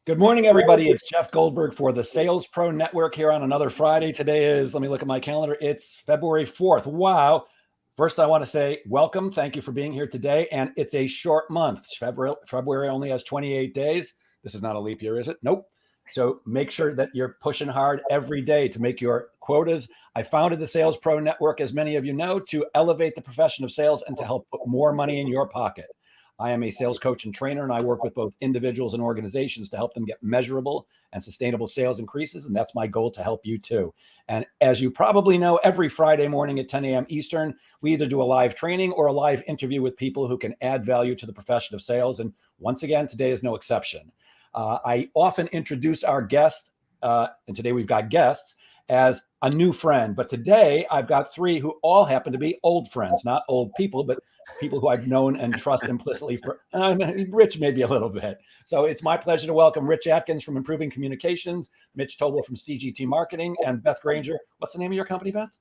Good morning, everybody. It's Jeff Goldberg for the Sales Pro Network here on another Friday. Today is, let me look at my calendar, it's February 4th. Wow. First, I want to say welcome. Thank you for being here today. And it's a short month. February only has 28 days. This is not a leap year, is it? Nope. So make sure that you're pushing hard every day to make your quotas. I founded the Sales Pro Network, as many of you know, to elevate the profession of sales and to help put more money in your pocket. I am a sales coach and trainer, and I work with both individuals and organizations to help them get measurable and sustainable sales increases. And that's my goal to help you too. And as you probably know, every Friday morning at 10 a.m. Eastern, we either do a live training or a live interview with people who can add value to the profession of sales. And once again, today is no exception. I often introduce our guests, and today we've got guests, as a new friend. But today I've got three who all happen to be old friends, not old people, but people who I've known and trust implicitly for Rich, maybe a little bit. So it's my pleasure to welcome Rich Atkins from Improving Communications, Mitch Tobel from CGT Marketing, and Beth Granger. What's the name of your company, Beth?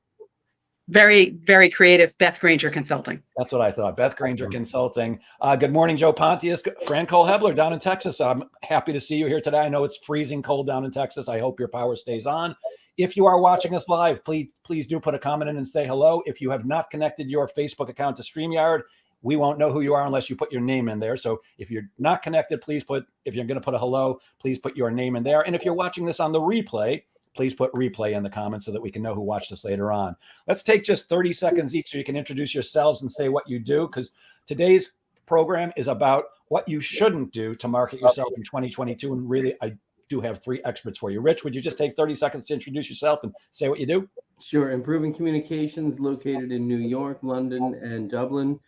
Very, very creative. Beth Granger Consulting. That's what I thought. Beth Granger Consulting. Good morning, Joe Pontius. Fran Cole-Hebler down in Texas. I'm happy to see you here today. I know it's freezing cold down in Texas. I hope your power stays on. If you are watching us live, please do put a comment in and say hello. If you have not connected your Facebook account to StreamYard, we won't know who you are unless you put your name in there. So if you're not connected, if you're going to put a hello, please put your name in there. And if you're watching this on the replay, please put replay in the comments so that we can know who watched us later on. Let's take just 30 seconds each so you can introduce yourselves and say what you do, because today's program is about what you shouldn't do to market yourself in 2022. And really, I do have three experts for you. Rich, would you just take 30 seconds to introduce yourself and say what you do? Sure. Improving Communications, located in New York, London, and Dublin.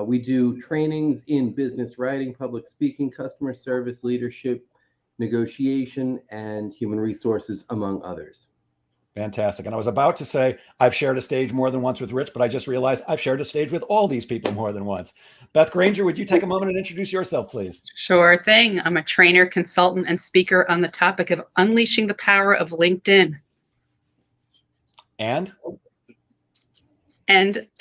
We do trainings in business writing, public speaking, customer service, leadership, negotiation, and human resources, among others. Fantastic. And I was about to say I've shared a stage more than once with Rich, but I just realized I've shared a stage with all these people more than once. Beth Granger, would you take a moment and introduce yourself, please? Sure thing. I'm a trainer, consultant, and speaker on the topic of unleashing the power of LinkedIn. And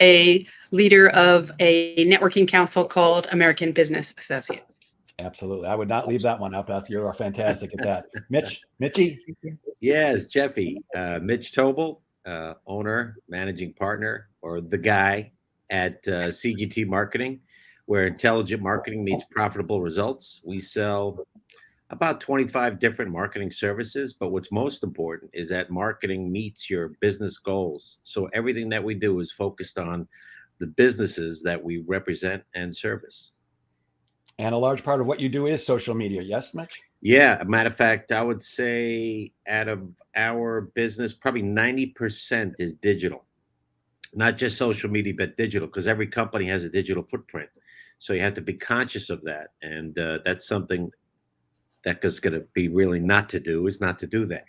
a leader of a networking council called American Business Associates. Absolutely. I would not leave that one out, Beth. You're fantastic at that. Mitchy? Yes, Jeffy. Mitch Tobel, owner, managing partner, or the guy at CGT Marketing, where intelligent marketing meets profitable results. We sell about 25 different marketing services, but what's most important is that marketing meets your business goals. So everything that we do is focused on the businesses that we represent and service. And a large part of what you do is social media. Yes, Mitch? Yeah. A matter of fact, I would say out of our business, probably 90% is digital. Not just social media, but digital, because every company has a digital footprint. So you have to be conscious of that. And that's something that is going to be really not to do that.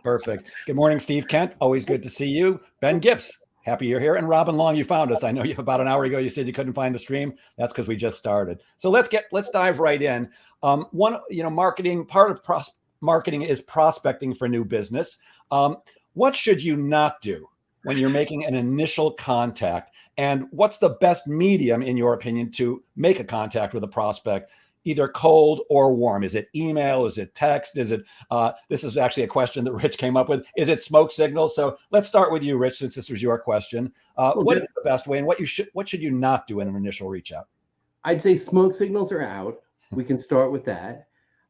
Perfect. Good morning, Steve Kent. Always good to see you. Ben Gibbs. Happy you're here. And Robin Long, you found us. I know you about an hour ago, you said you couldn't find the stream. That's because we just started. So let's dive right in. Marketing, part of marketing is prospecting for new business. What should you not do when you're making an initial contact? And what's the best medium, in your opinion, to make a contact with a prospect? Either cold or warm? Is it email? Is it text? Is it, this is actually a question that Rich came up with. Is it smoke signals? So let's start with you, Rich, since this was your question. What is the best way, and what should you not do in an initial reach out? I'd say smoke signals are out. We can start with that.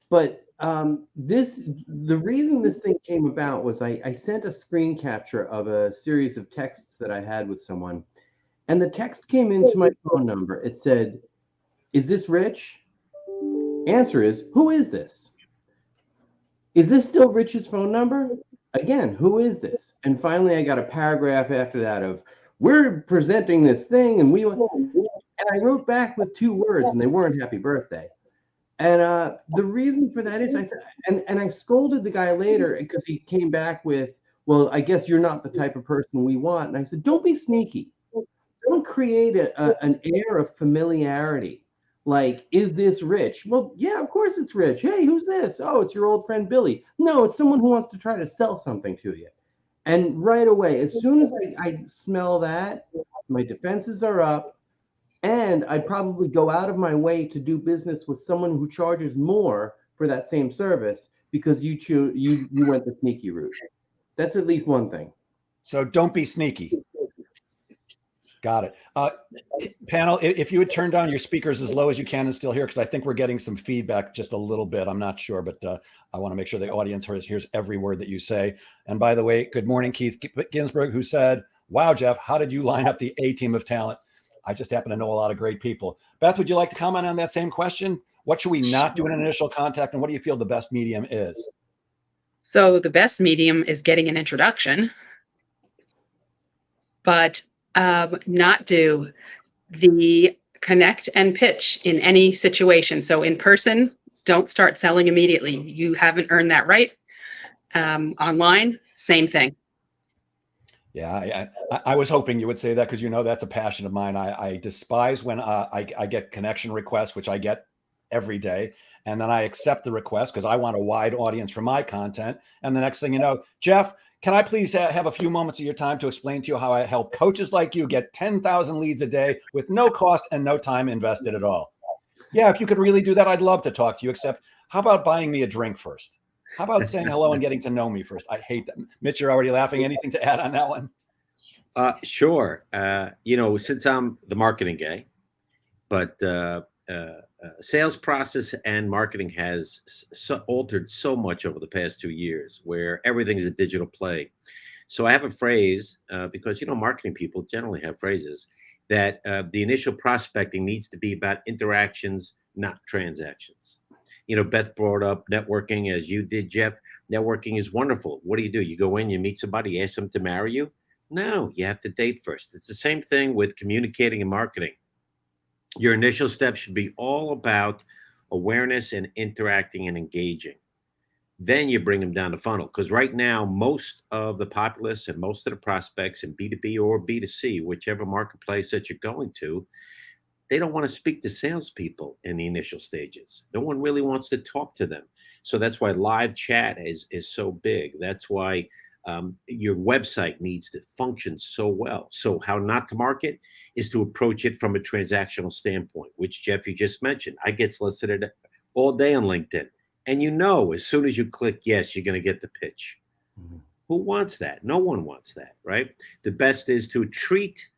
But the reason this thing came about was I sent a screen capture of a series of texts that I had with someone. And the text came into my phone number. It said, "Is this Rich?" Answer is, who is this? Is this still Rich's phone number? Again, who is this? And finally, I got a paragraph after that of, we're presenting this thing, and I wrote back with 2 words, and they weren't happy birthday. And the reason for that is I scolded the guy later because he came back with, well, I guess you're not the type of person we want. And I said, don't be sneaky. Don't create an air of familiarity. Like, is this Rich? Well, yeah, of course it's Rich. Hey, who's this? Oh, it's your old friend Billy. No, it's someone who wants to try to sell something to you. And right away, as soon as I smell that, my defenses are up. And I'd probably go out of my way to do business with someone who charges more for that same service because you went the sneaky route. That's at least one thing. So don't be sneaky. Got it. Panel, if you would turn down your speakers as low as you can and still hear, because I think we're getting some feedback just a little bit. I'm not sure, but I want to make sure the audience hears every word that you say. And by the way, good morning, Keith Ginsburg, who said, wow, Jeff, how did you line up the A team of talent? I just happen to know a lot of great people. Beth, would you like to comment on that same question? What should we not do in an initial contact, and what do you feel the best medium is? So the best medium is getting an introduction, but not do the connect and pitch in any situation. So in person, don't start selling immediately. You haven't earned that right. Online, same thing. Yeah, I was hoping you would say that because that's a passion of mine. I despise when I get connection requests, which I get every day, and then I accept the request because I want a wide audience for my content. And the next thing you know, Jeff, can I please have a few moments of your time to explain to you how I help coaches like you get 10,000 leads a day with no cost and no time invested at all? Yeah, if you could really do that, I'd love to talk to you, except how about buying me a drink first? How about saying hello and getting to know me first? I hate that. Mitch, you're already laughing. Anything to add on that one? Sure. Since I'm the marketing guy, but sales process and marketing has altered so much over the past 2 years where everything's a digital play. So I have a phrase because, marketing people generally have phrases that the initial prospecting needs to be about interactions, not transactions. Beth brought up networking as you did, Jeff. Networking is wonderful. What do? You go in, you meet somebody, ask them to marry you? No, you have to date first. It's the same thing with communicating and marketing. Your initial steps should be all about awareness and interacting and engaging. Then you bring them down the funnel. Because right now, most of the populace and most of the prospects in B2B or B2C, whichever marketplace that you're going to, they don't want to speak to salespeople in the initial stages. No one really wants to talk to them. So that's why live chat is so big. That's why your website needs to function so well. So how not to market is to approach it from a transactional standpoint, which Jeff, you just mentioned. I get solicited all day on LinkedIn. And as soon as you click yes, you're going to get the pitch. Mm-hmm. Who wants that? No one wants that, right? The best is to treat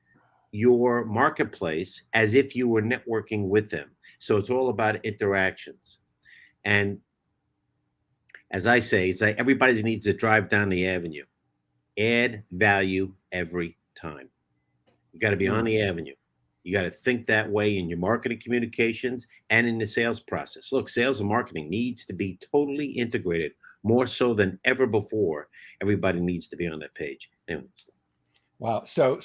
your marketplace as if you were networking with them. So it's all about interactions. And as I say, it's like everybody needs to drive down the avenue. Add value every time. You got to be on the avenue. You got to think that way in your marketing communications and in the sales process. Look, sales and marketing needs to be totally integrated, more so than ever before. Everybody needs to be on that page. Anyway. Wow. So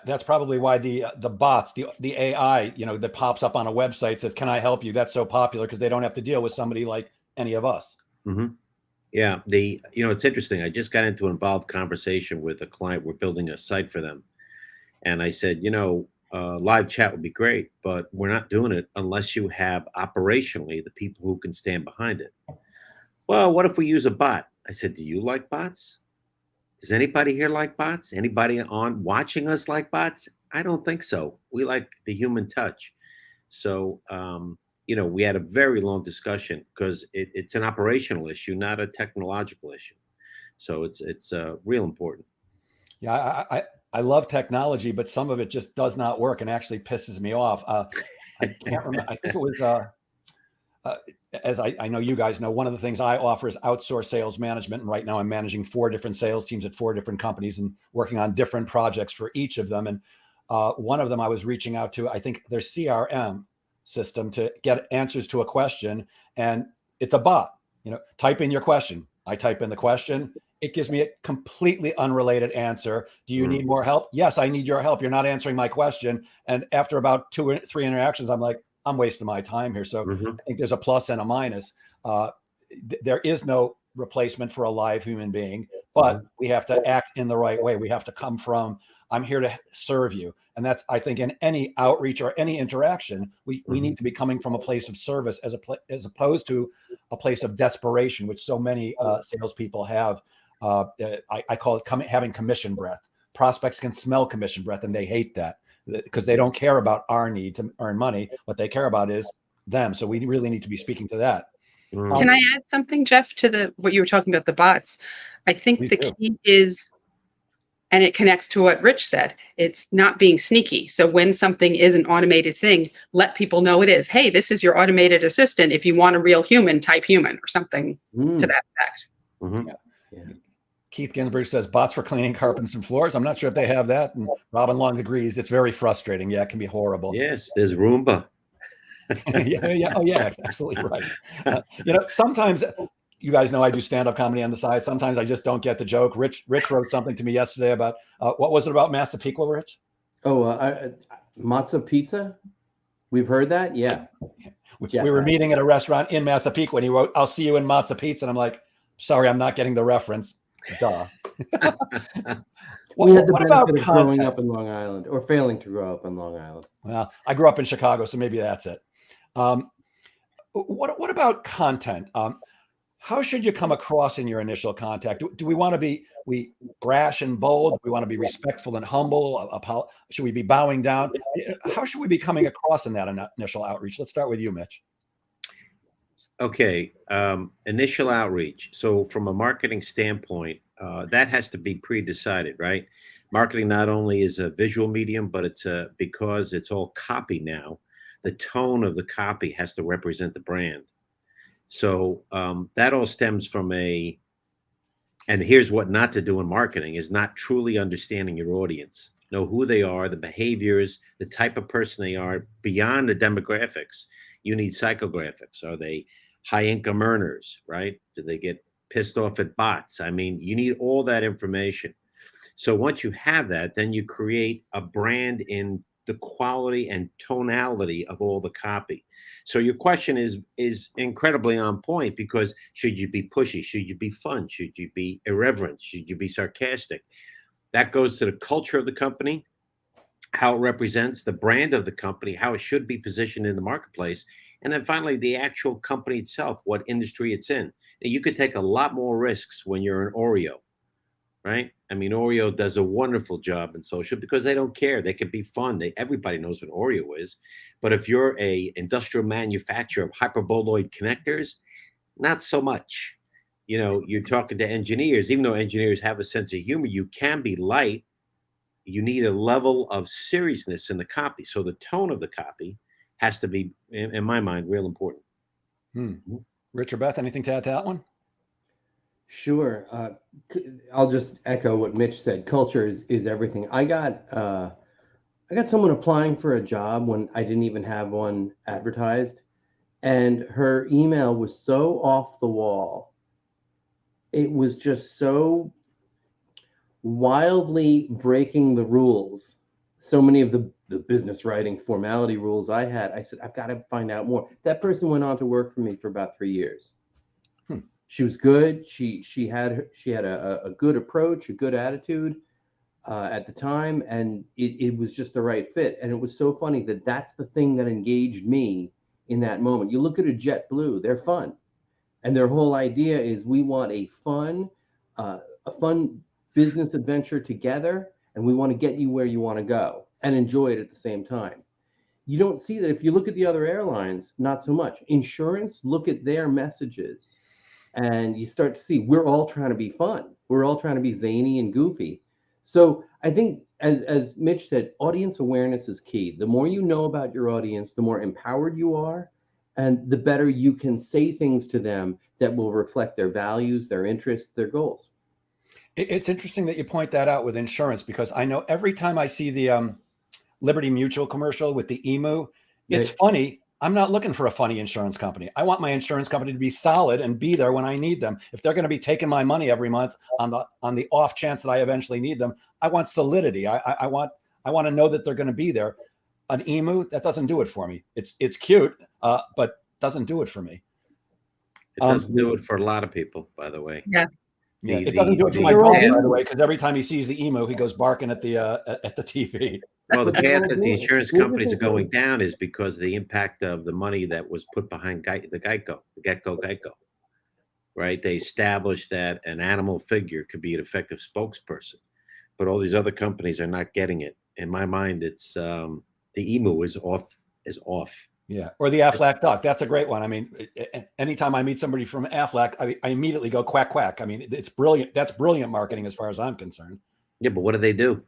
that's probably why the bots, the AI, that pops up on a website says, "Can I help you?" That's so popular because they don't have to deal with somebody like any of us. Mm-hmm. Yeah. It's interesting. I just got into an involved conversation with a client. We're building a site for them. And I said, live chat would be great, but we're not doing it unless you have operationally the people who can stand behind it. Well, what if we use a bot? I said, do you like bots? Does anybody here like bots? Anybody on watching us like bots? I don't think so. We like the human touch. So, we had a very long discussion because it's an operational issue, not a technological issue. So it's real important. Yeah, I love technology, but some of it just does not work and actually pisses me off. I can't remember. I think it was, as I know you guys know, one of the things I offer is outsource sales management. And right now I'm managing 4 different sales teams at 4 different companies and working on different projects for each of them. And one of them I was reaching out to, I think their CRM system to get answers to a question. And it's a bot, type in your question. I type in the question. It gives me a completely unrelated answer. Do you need more help? Yes, I need your help. You're not answering my question. And after about 2 or 3 interactions, I'm like, I'm wasting my time here. So I think there's a plus and a minus. There is no replacement for a live human being, but we have to act in the right way. We have to come from, I'm here to serve you. And that's, I think, in any outreach or any interaction, we need to be coming from a place of service as opposed to a place of desperation, which so many salespeople have. I call it having commission breath. Prospects can smell commission breath and they hate that. because they don't care about our need to earn money. What they care about is them. So we really need to be speaking to that. Mm. Can I add something, Jeff, to what you were talking about, the bots? I think Please the do. key is, and it connects to what Rich said, it's not being sneaky. So when something is an automated thing, let people know it is. Hey, this is your automated assistant. If you want a real human, type human or something to that effect. Mhm. Yeah. Keith Ginsburg says bots for cleaning carpets and floors. I'm not sure if they have that. And Robin Long agrees. It's very frustrating. Yeah, it can be horrible. Yes, there's Roomba. Yeah. Oh, yeah. Absolutely right. Sometimes you guys know I do stand-up comedy on the side. Sometimes I just don't get the joke. Rich wrote something to me yesterday about what was it about Massapequa, Rich? Oh, matzo pizza. We've heard that. Yeah. We were meeting at a restaurant in Massapequa, and he wrote, "I'll see you in Matzo Pizza," and I'm like, "Sorry, I'm not getting the reference." Duh. We had the What about benefit of growing content? up in Long Island, or failing to grow up in Long Island. Well, I grew up in Chicago, so maybe that's it. What about content? How should you come across in your initial contact? Do we want to be brash and bold? Do we want to be respectful and humble? Should we be bowing down? How should we be coming across in that initial outreach? Let's start with you, Mitch. Okay, initial outreach. So from a marketing standpoint, that has to be pre-decided, right? Marketing not only is a visual medium, but it's because it's all copy now. The tone of the copy has to represent the brand. So that all stems from and here's what not to do in marketing is not truly understanding your audience. Know who they are, the behaviors, the type of person they are beyond the demographics. You need psychographics. Are they high income earners, right? Do they get pissed off at bots? I mean, you need all that information. So once you have that, then you create a brand in the quality and tonality of all the copy. So your question is incredibly on point, because should you be pushy? Should you be fun? Should you be irreverent? Should you be sarcastic? That goes to the culture of the company, how it represents the brand of the company, how it should be positioned in the marketplace, and then finally the actual company itself, what industry it's in. Now, you could take a lot more risks when you're an Oreo, right? I mean, Oreo does a wonderful job in social because they don't care. They can be fun. Everybody knows what Oreo is. But if you're a industrial manufacturer of hyperboloid connectors, not so much. You're talking to engineers. Even though engineers have a sense of humor, you can be light. You need a level of seriousness in the copy. So the tone of the copy has to be, in my mind, real important. Rich or Beth, anything to add to that one? Sure. I'll just echo what Mitch said. Culture is everything. I got someone applying for a job when I didn't even have one advertised, and her email was so off the wall. It was just so wildly breaking the rules. So many of the business writing formality rules I had, I said, I've got to find out more. That person went on to work for me for about 3 years. She was good. She had a good approach, a good attitude at the time, and it was just the right fit. And it was so funny that that's the thing that engaged me in that moment. You look at a JetBlue; they're fun, and their whole idea is we want a fun business adventure together, and we want to get you where you want to go and enjoy it at the same time. You don't see that if you look at the other airlines, not so much. Insurance, look at their messages. And you start to see we're all trying to be fun. We're all trying to be zany and goofy. So I think, as Mitch said, audience awareness is key. The more you know about your audience, the more empowered you are, and the better you can say things to them that will reflect their values, their interests, their goals. It's interesting that you point that out with insurance, because I know every time I see the Liberty Mutual commercial with the emu, it's funny. I'm not looking for a funny insurance company. I want my insurance company to be solid and be there when I need them. If they're going to be taking my money every month on the off chance that I eventually need them, I want solidity. I want to know that they're going to be there. An emu, that doesn't do it for me. It's cute, but doesn't do it for me. It doesn't do it for a lot of people, by the way. Yeah. It doesn't do it for my dog, by the way, because every time he sees the emu, he goes barking at the TV. Well, the path that the insurance companies are going down is because of the impact of the money that was put behind the Geico, right? They established that an animal figure could be an effective spokesperson, but all these other companies are not getting it. in my mind, it's the emu is off. Yeah, or the Aflac duck. That's a great one. I mean, anytime I meet somebody from Aflac, I immediately go quack quack. I mean, it's brilliant. That's brilliant marketing as far as I'm concerned. Yeah, but what do they do?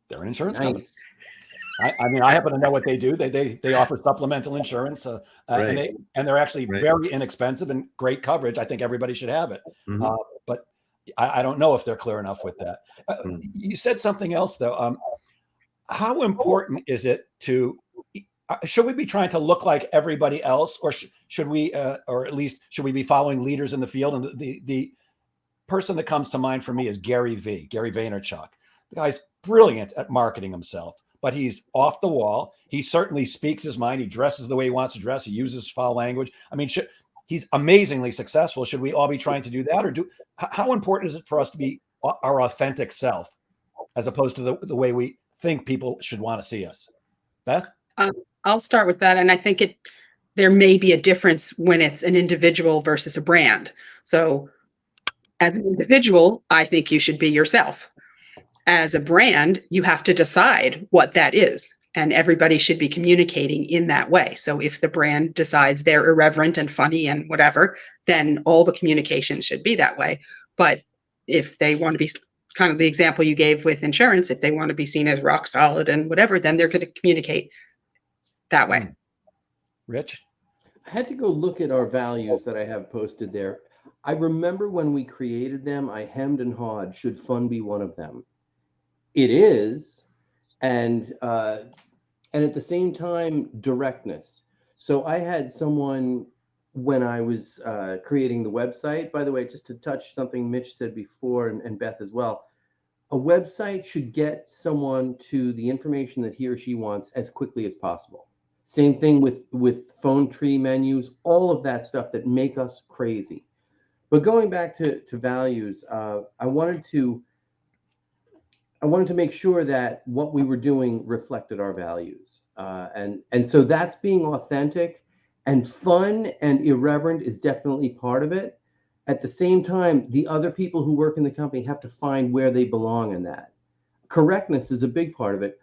They're an insurance company. Nice. I mean, I happen to know what they do. They offer supplemental insurance, Right. and they're actually Right. very inexpensive and great coverage. I think everybody should have it. Mhm. But I don't know if they're clear enough with that. Mm. You said something else though. How important is it to? Should we be trying to look like everybody else, or should we, or at least should we be following leaders in the field? And the person that comes to mind for me is Gary Vaynerchuk. The guy's brilliant at marketing himself, but he's off the wall. He certainly speaks his mind. He dresses the way he wants to dress. He uses foul language. I mean, he's amazingly successful. Should we all be trying to do that, or how important is it for us to be our authentic self, as opposed to the way we think people should want to see us? Beth? I'll start with that. And I think there may be a difference when it's an individual versus a brand. So as an individual, I think you should be yourself. As a brand, you have to decide what that is. And everybody should be communicating in that way. So if the brand decides they're irreverent and funny and whatever, then all the communication should be that way. But if they want to be kind of the example you gave with insurance, if they want to be seen as rock solid and whatever, then they're going to communicate that way. Rich? I had to go look at our values that I have posted there. I remember when we created them, I hemmed and hawed, should fun be one of them? It is, and at the same time, directness. So I had someone, when I was creating the website, by the way, just to touch something Mitch said before, and Beth as well, a website should get someone to the information that he or she wants as quickly as possible. Same thing with phone tree menus, all of that stuff that make us crazy. But going back to values, I wanted to make sure that what we were doing reflected our values, and so that's being authentic, and fun and irreverent is definitely part of it. At the same time, the other people who work in the company have to find where they belong in that. Correctness is a big part of it.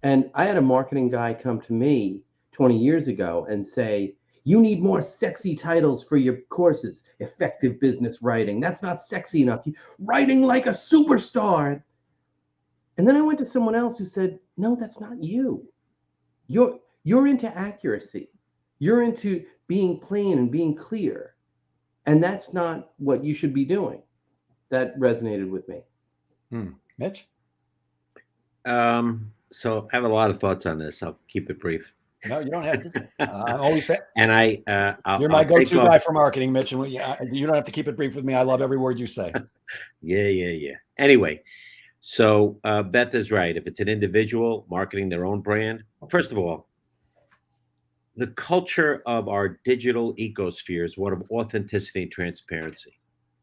And I had a marketing guy come to me 20 years ago and say, you need more sexy titles for your courses. Effective business writing. That's not sexy enough. Writing like a superstar. And then I went to someone else who said, no, that's not you. You're into accuracy. You're into being plain and being clear. And that's not what you should be doing. That resonated with me. Mitch? So I have a lot of thoughts on this. I'll keep it brief. No, you don't have to. I'm always And you're my go-to guy for marketing, Mitch. And you don't have to keep it brief with me. I love every word you say. Yeah. Anyway, so Beth is right. If it's an individual marketing their own brand, first of all, the culture of our digital ecosphere is one of authenticity and transparency.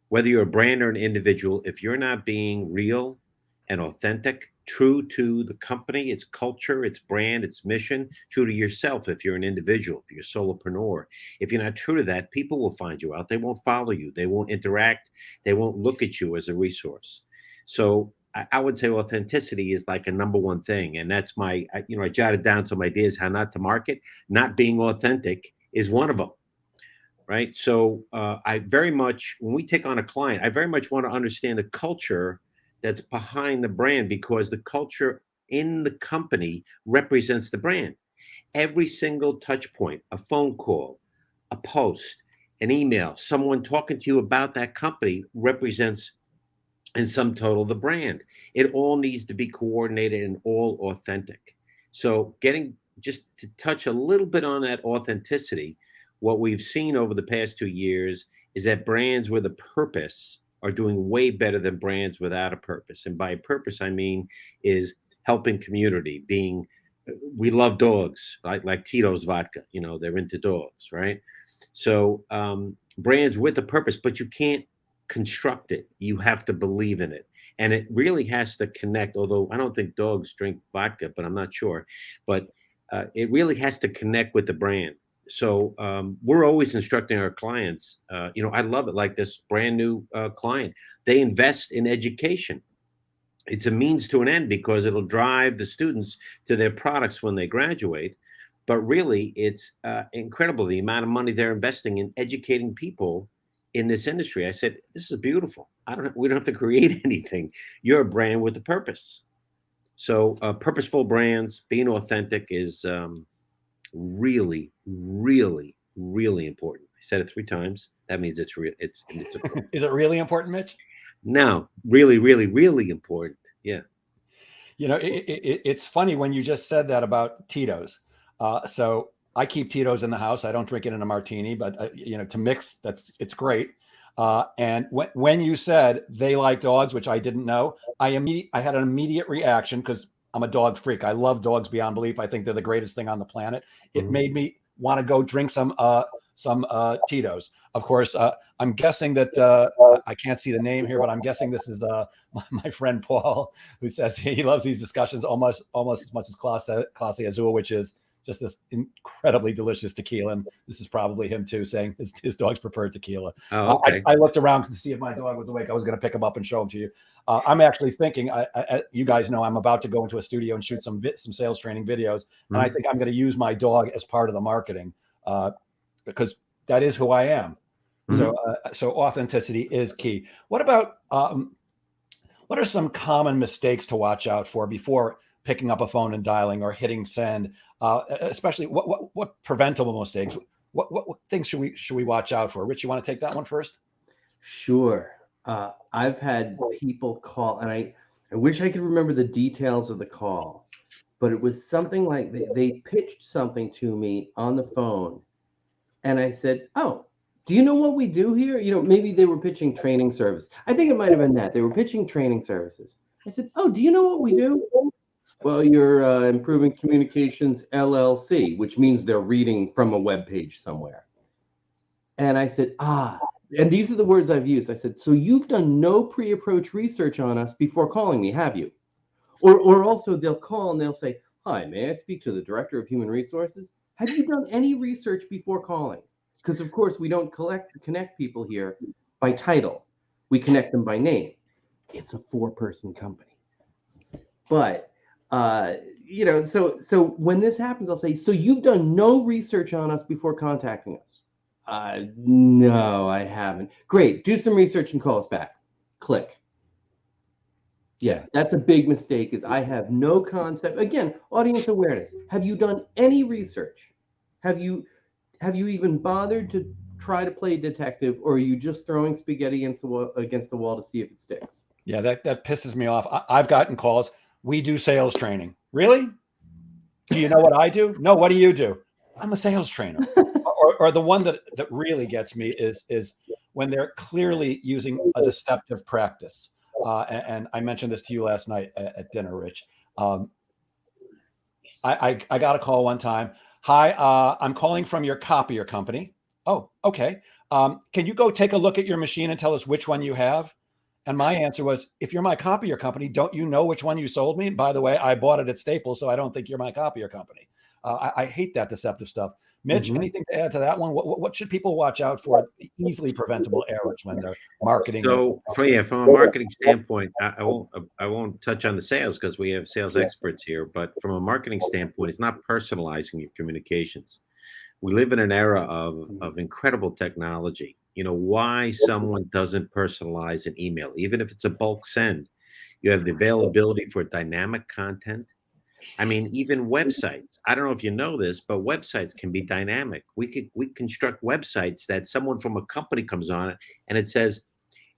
Whether you're a brand or an individual, if you're not being real and authentic, true to the company, its culture, its brand, its mission, true to yourself, if you're an individual, if you're a solopreneur, if you're not true to that, people will find you out. They won't follow you. They won't interact. They won't look at you as a resource. So I would say authenticity is like a number one thing. And that's I jotted down some ideas how not to market. Not being authentic is one of them. Right. So I very much, when we take on a client, I very much want to understand the culture that's behind the brand, because the culture in the company represents the brand. Every single touch point, a phone call, a post, an email, someone talking to you about that company represents in sum total the brand. It all needs to be coordinated and all authentic. So just to touch a little bit on that authenticity, what we've seen over the past 2 years is that brands with a purpose are doing way better than brands without a purpose. And by purpose, I mean is helping community, we love dogs, like Tito's vodka, they're into dogs, right? So brands with a purpose, but you can't construct it. You have to believe in it. And it really has to connect, although I don't think dogs drink vodka, but I'm not sure. But it really has to connect with the brand. So we're always instructing our clients. I love it. Like this brand new client, they invest in education. it's a means to an end because it'll drive the students to their products when they graduate. But really, it's incredible the amount of money they're investing in educating people in this industry. I said, this is beautiful. We don't have to create anything. You're a brand with a purpose. So purposeful brands, being authentic is really, really, really important. I said it 3 times. That means it's real. It's Is it really important, Mitch? No, really, really, really important. Yeah. You know, it's funny when you just said that about Tito's. So I keep Tito's in the house. I don't drink it in a martini, but you know, to mix, it's great. And when you said they like dogs, which I didn't know, I had an immediate reaction because I'm a dog freak. I love dogs beyond belief. I think they're the greatest thing on the planet. It made me want to go drink some Tito's. Of course, I'm guessing that I can't see the name here, but I'm guessing this is my friend Paul, who says he loves these discussions almost as much as Clase Azul, which is just this incredibly delicious tequila. And this is probably him too, saying his dog's preferred tequila. Oh, okay. I looked around to see if my dog was awake. I was going to pick him up and show him to you. I'm actually thinking, you guys know, I'm about to go into a studio and shoot some sales training videos. And I think I'm going to use my dog as part of the marketing because that is who I am. So authenticity is key. What about, what are some common mistakes to watch out for before picking up a phone and dialing or hitting send? Especially what preventable mistakes? What things should we watch out for? Rich, you want to take that one first? Sure. I've had people call, and I wish I could remember the details of the call, but it was something like they pitched something to me on the phone, and I said, "Oh, do you know what we do here?" You know, maybe they were pitching training service. I think it might have been that they were pitching training services. I said, "Oh, do you know what we do?" Well, you're Improving Communications LLC, which means they're reading from a web page somewhere. And I said, and these are the words I've used. I said, so you've done no pre-approach research on us before calling me, have you? Or also they'll call and they'll say, hi, may I speak to the Director of Human Resources? Have you done any research before calling? Because of course we don't connect people here by title. We connect them by name. It's a 4-person company. But you know, so when this happens, I'll say, so you've done no research on us before contacting us? No, I haven't. Great. Do some research and call us back. Click. Yeah, that's a big mistake is I have no concept. Again, audience awareness. Have you done any research? Have you even bothered to try to play detective, or are you just throwing spaghetti against the wall to see if it sticks? Yeah, that pisses me off. I've gotten calls. We do sales training. Really? Do you know what I do? No, what do you do? I'm a sales trainer. Or the one that really gets me is when they're clearly using a deceptive practice. And I mentioned this to you last night at dinner, Rich. I got a call one time. Hi, I'm calling from your copier company. Oh, okay. Can you go take a look at your machine and tell us which one you have? And my answer was, if you're my copier company, don't you know which one you sold me? And by the way, I bought it at Staples, so I don't think you're my copier company. I hate that deceptive stuff. Mitch, anything to add to that one? What should people watch out for? Easily preventable errors when they're marketing. So, from a marketing standpoint, I won't touch on the sales because we have sales experts here. But from a marketing standpoint, it's not personalizing your communications. We live in an era of incredible technology. You know, why someone doesn't personalize an email, even if it's a bulk send. You have the availability for dynamic content. I mean, even websites. I don't know if you know this, but websites can be dynamic. We construct websites that someone from a company comes on it and it says,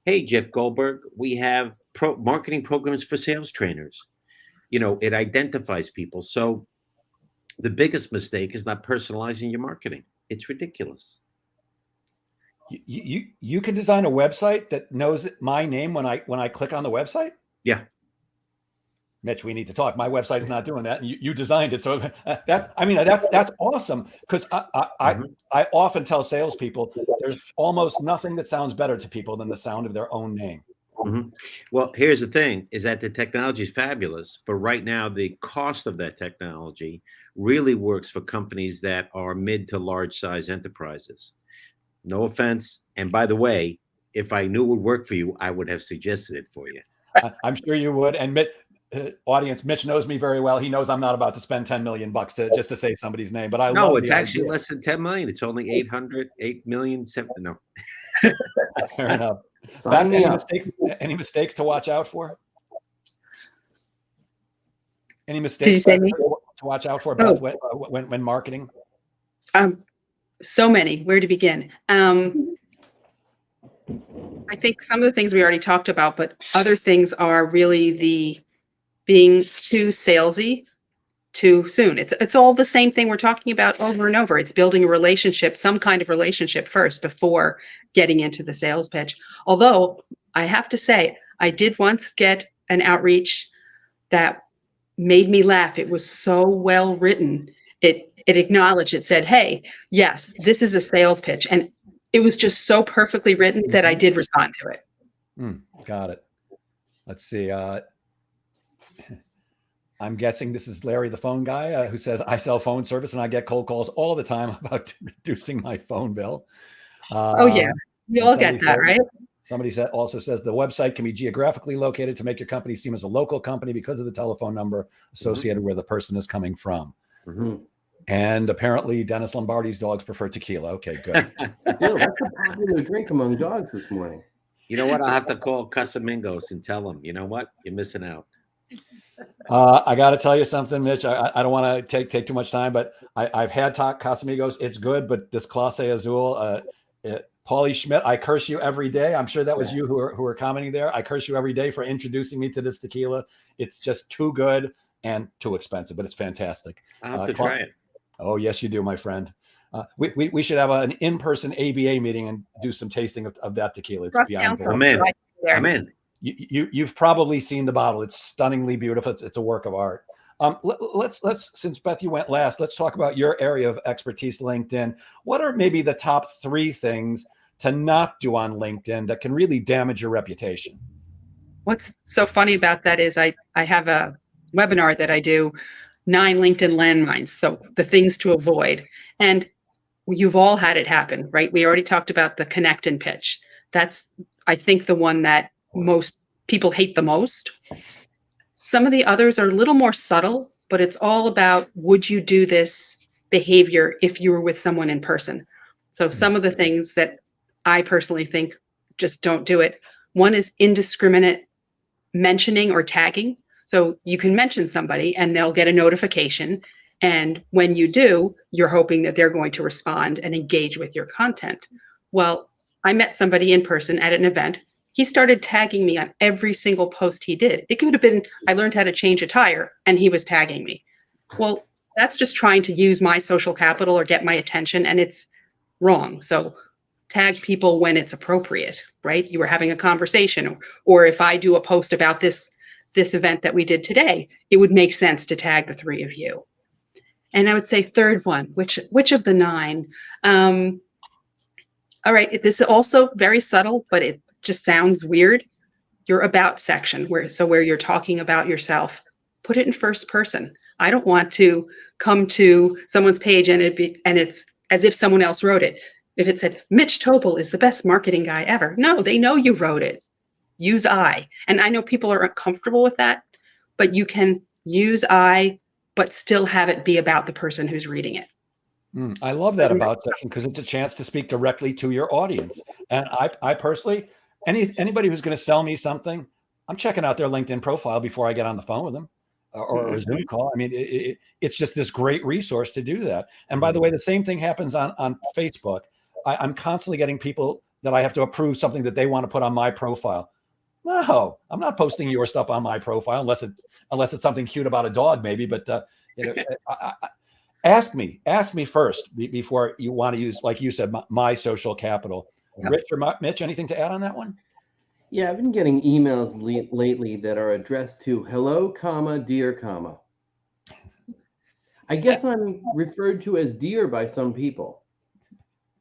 hey, Jeff Goldberg, we have marketing programs for sales trainers. You know, it identifies people. So the biggest mistake is not personalizing your marketing. It's ridiculous. You can design a website that knows my name when I click on the website? Yeah. Mitch, we need to talk. My website's not doing that, and you designed it. So that's awesome because I often tell salespeople there's almost nothing that sounds better to people than the sound of their own name. Well, here's the thing: is that the technology is fabulous, but right now the cost of that technology really works for companies that are mid to large size enterprises. No offense, and by the way, if I knew it would work for you, I would have suggested it for you. I'm sure you would. And audience, Mitch knows me very well. He knows I'm not about to spend 10 million bucks just to say somebody's name. But I No, love it's the actually idea. less than 10 million. It's only 8 million. No. Fair enough. Sign me any up. mistakes? Any mistakes to watch out for? Any mistakes say Beth, me? to watch out for, Beth, when marketing? So many. Where to begin? I think some of the things we already talked about, but other things are really the being too salesy too soon. It's all the same thing we're talking about over and over. It's building a relationship, some kind of relationship first before getting into the sales pitch. Although I have to say, I did once get an outreach that made me laugh. It was so well written. It acknowledged, it said, "Hey, yes, this is a sales pitch." And it was just so perfectly written that I did respond to it. Got it. Let's see. I'm guessing this is Larry, the phone guy, who says, I sell phone service and I get cold calls all the time about reducing my phone bill. Oh, yeah. We all get that, right? Somebody also says the website can be geographically located to make your company seem as a local company because of the telephone number associated where the person is coming from. And apparently Dennis Lombardi's dogs prefer tequila. Okay, good. Still, that's a popular drink among dogs this morning. You know what? I'll have to call Casamigos and tell them, you know what? You're missing out. I got to tell you something, Mitch. I don't want to take too much time, but I've had Casamigos. It's good, but this Clase Azul, Paulie Schmidt, I curse you every day. I'm sure that was you who are commenting there. I curse you every day for introducing me to this tequila. It's just too good and too expensive, but it's fantastic. I'll have to try it. Oh, yes, you do, my friend. We should have an in-person ABA meeting and do some tasting of that tequila. It's beyond. I'm in. I'm in. You've probably seen the bottle. It's stunningly beautiful. It's a work of art. Let's since Beth, you went last, let's talk about your area of expertise, LinkedIn. What are maybe the top 3 things to not do on LinkedIn that can really damage your reputation? What's so funny about that is I have a webinar that I do, 9 LinkedIn landmines. So the things to avoid. And you've all had it happen, right? We already talked about the connect and pitch. That's, I think, the one that most people hate the most. Some of the others are a little more subtle, but it's all about, would you do this behavior if you were with someone in person? So some of the things that I personally think just don't do it. One is indiscriminate mentioning or tagging. So you can mention somebody and they'll get a notification. And when you do, you're hoping that they're going to respond and engage with your content. Well, I met somebody in person at an event. He started tagging me on every single post he did. It could have been, I learned how to change a tire, and he was tagging me. Well, that's just trying to use my social capital or get my attention, and it's wrong. So tag people when it's appropriate, right? You were having a conversation, or if I do a post about this event that we did today, it would make sense to tag the 3 of you. And I would say third one, which of the 9? All right, this is also very subtle, but it just sounds weird. Your about section, where you're talking about yourself, put it in first person. I don't want to come to someone's page and it's as if someone else wrote it. If it said, Mitch Tobel is the best marketing guy ever. No, they know you wrote it. Use I. And I know people are uncomfortable with that, but you can use I, but still have it be about the person who's reading it. I love that about section because it's a chance to speak directly to your audience. And I personally, anybody who's going to sell me something, I'm checking out their LinkedIn profile before I get on the phone with them or a Zoom call. I mean, it's just this great resource to do that. And by the way, the same thing happens on Facebook. I'm constantly getting people that I have to approve something that they want to put on my profile. No, I'm not posting your stuff on my profile unless it's something cute about a dog, maybe. But ask me first before you want to use, like you said, my social capital. Yep. Rich or Mitch, anything to add on that one? Yeah, I've been getting emails lately that are addressed to hello, comma, dear, comma. I guess I'm referred to as dear by some people,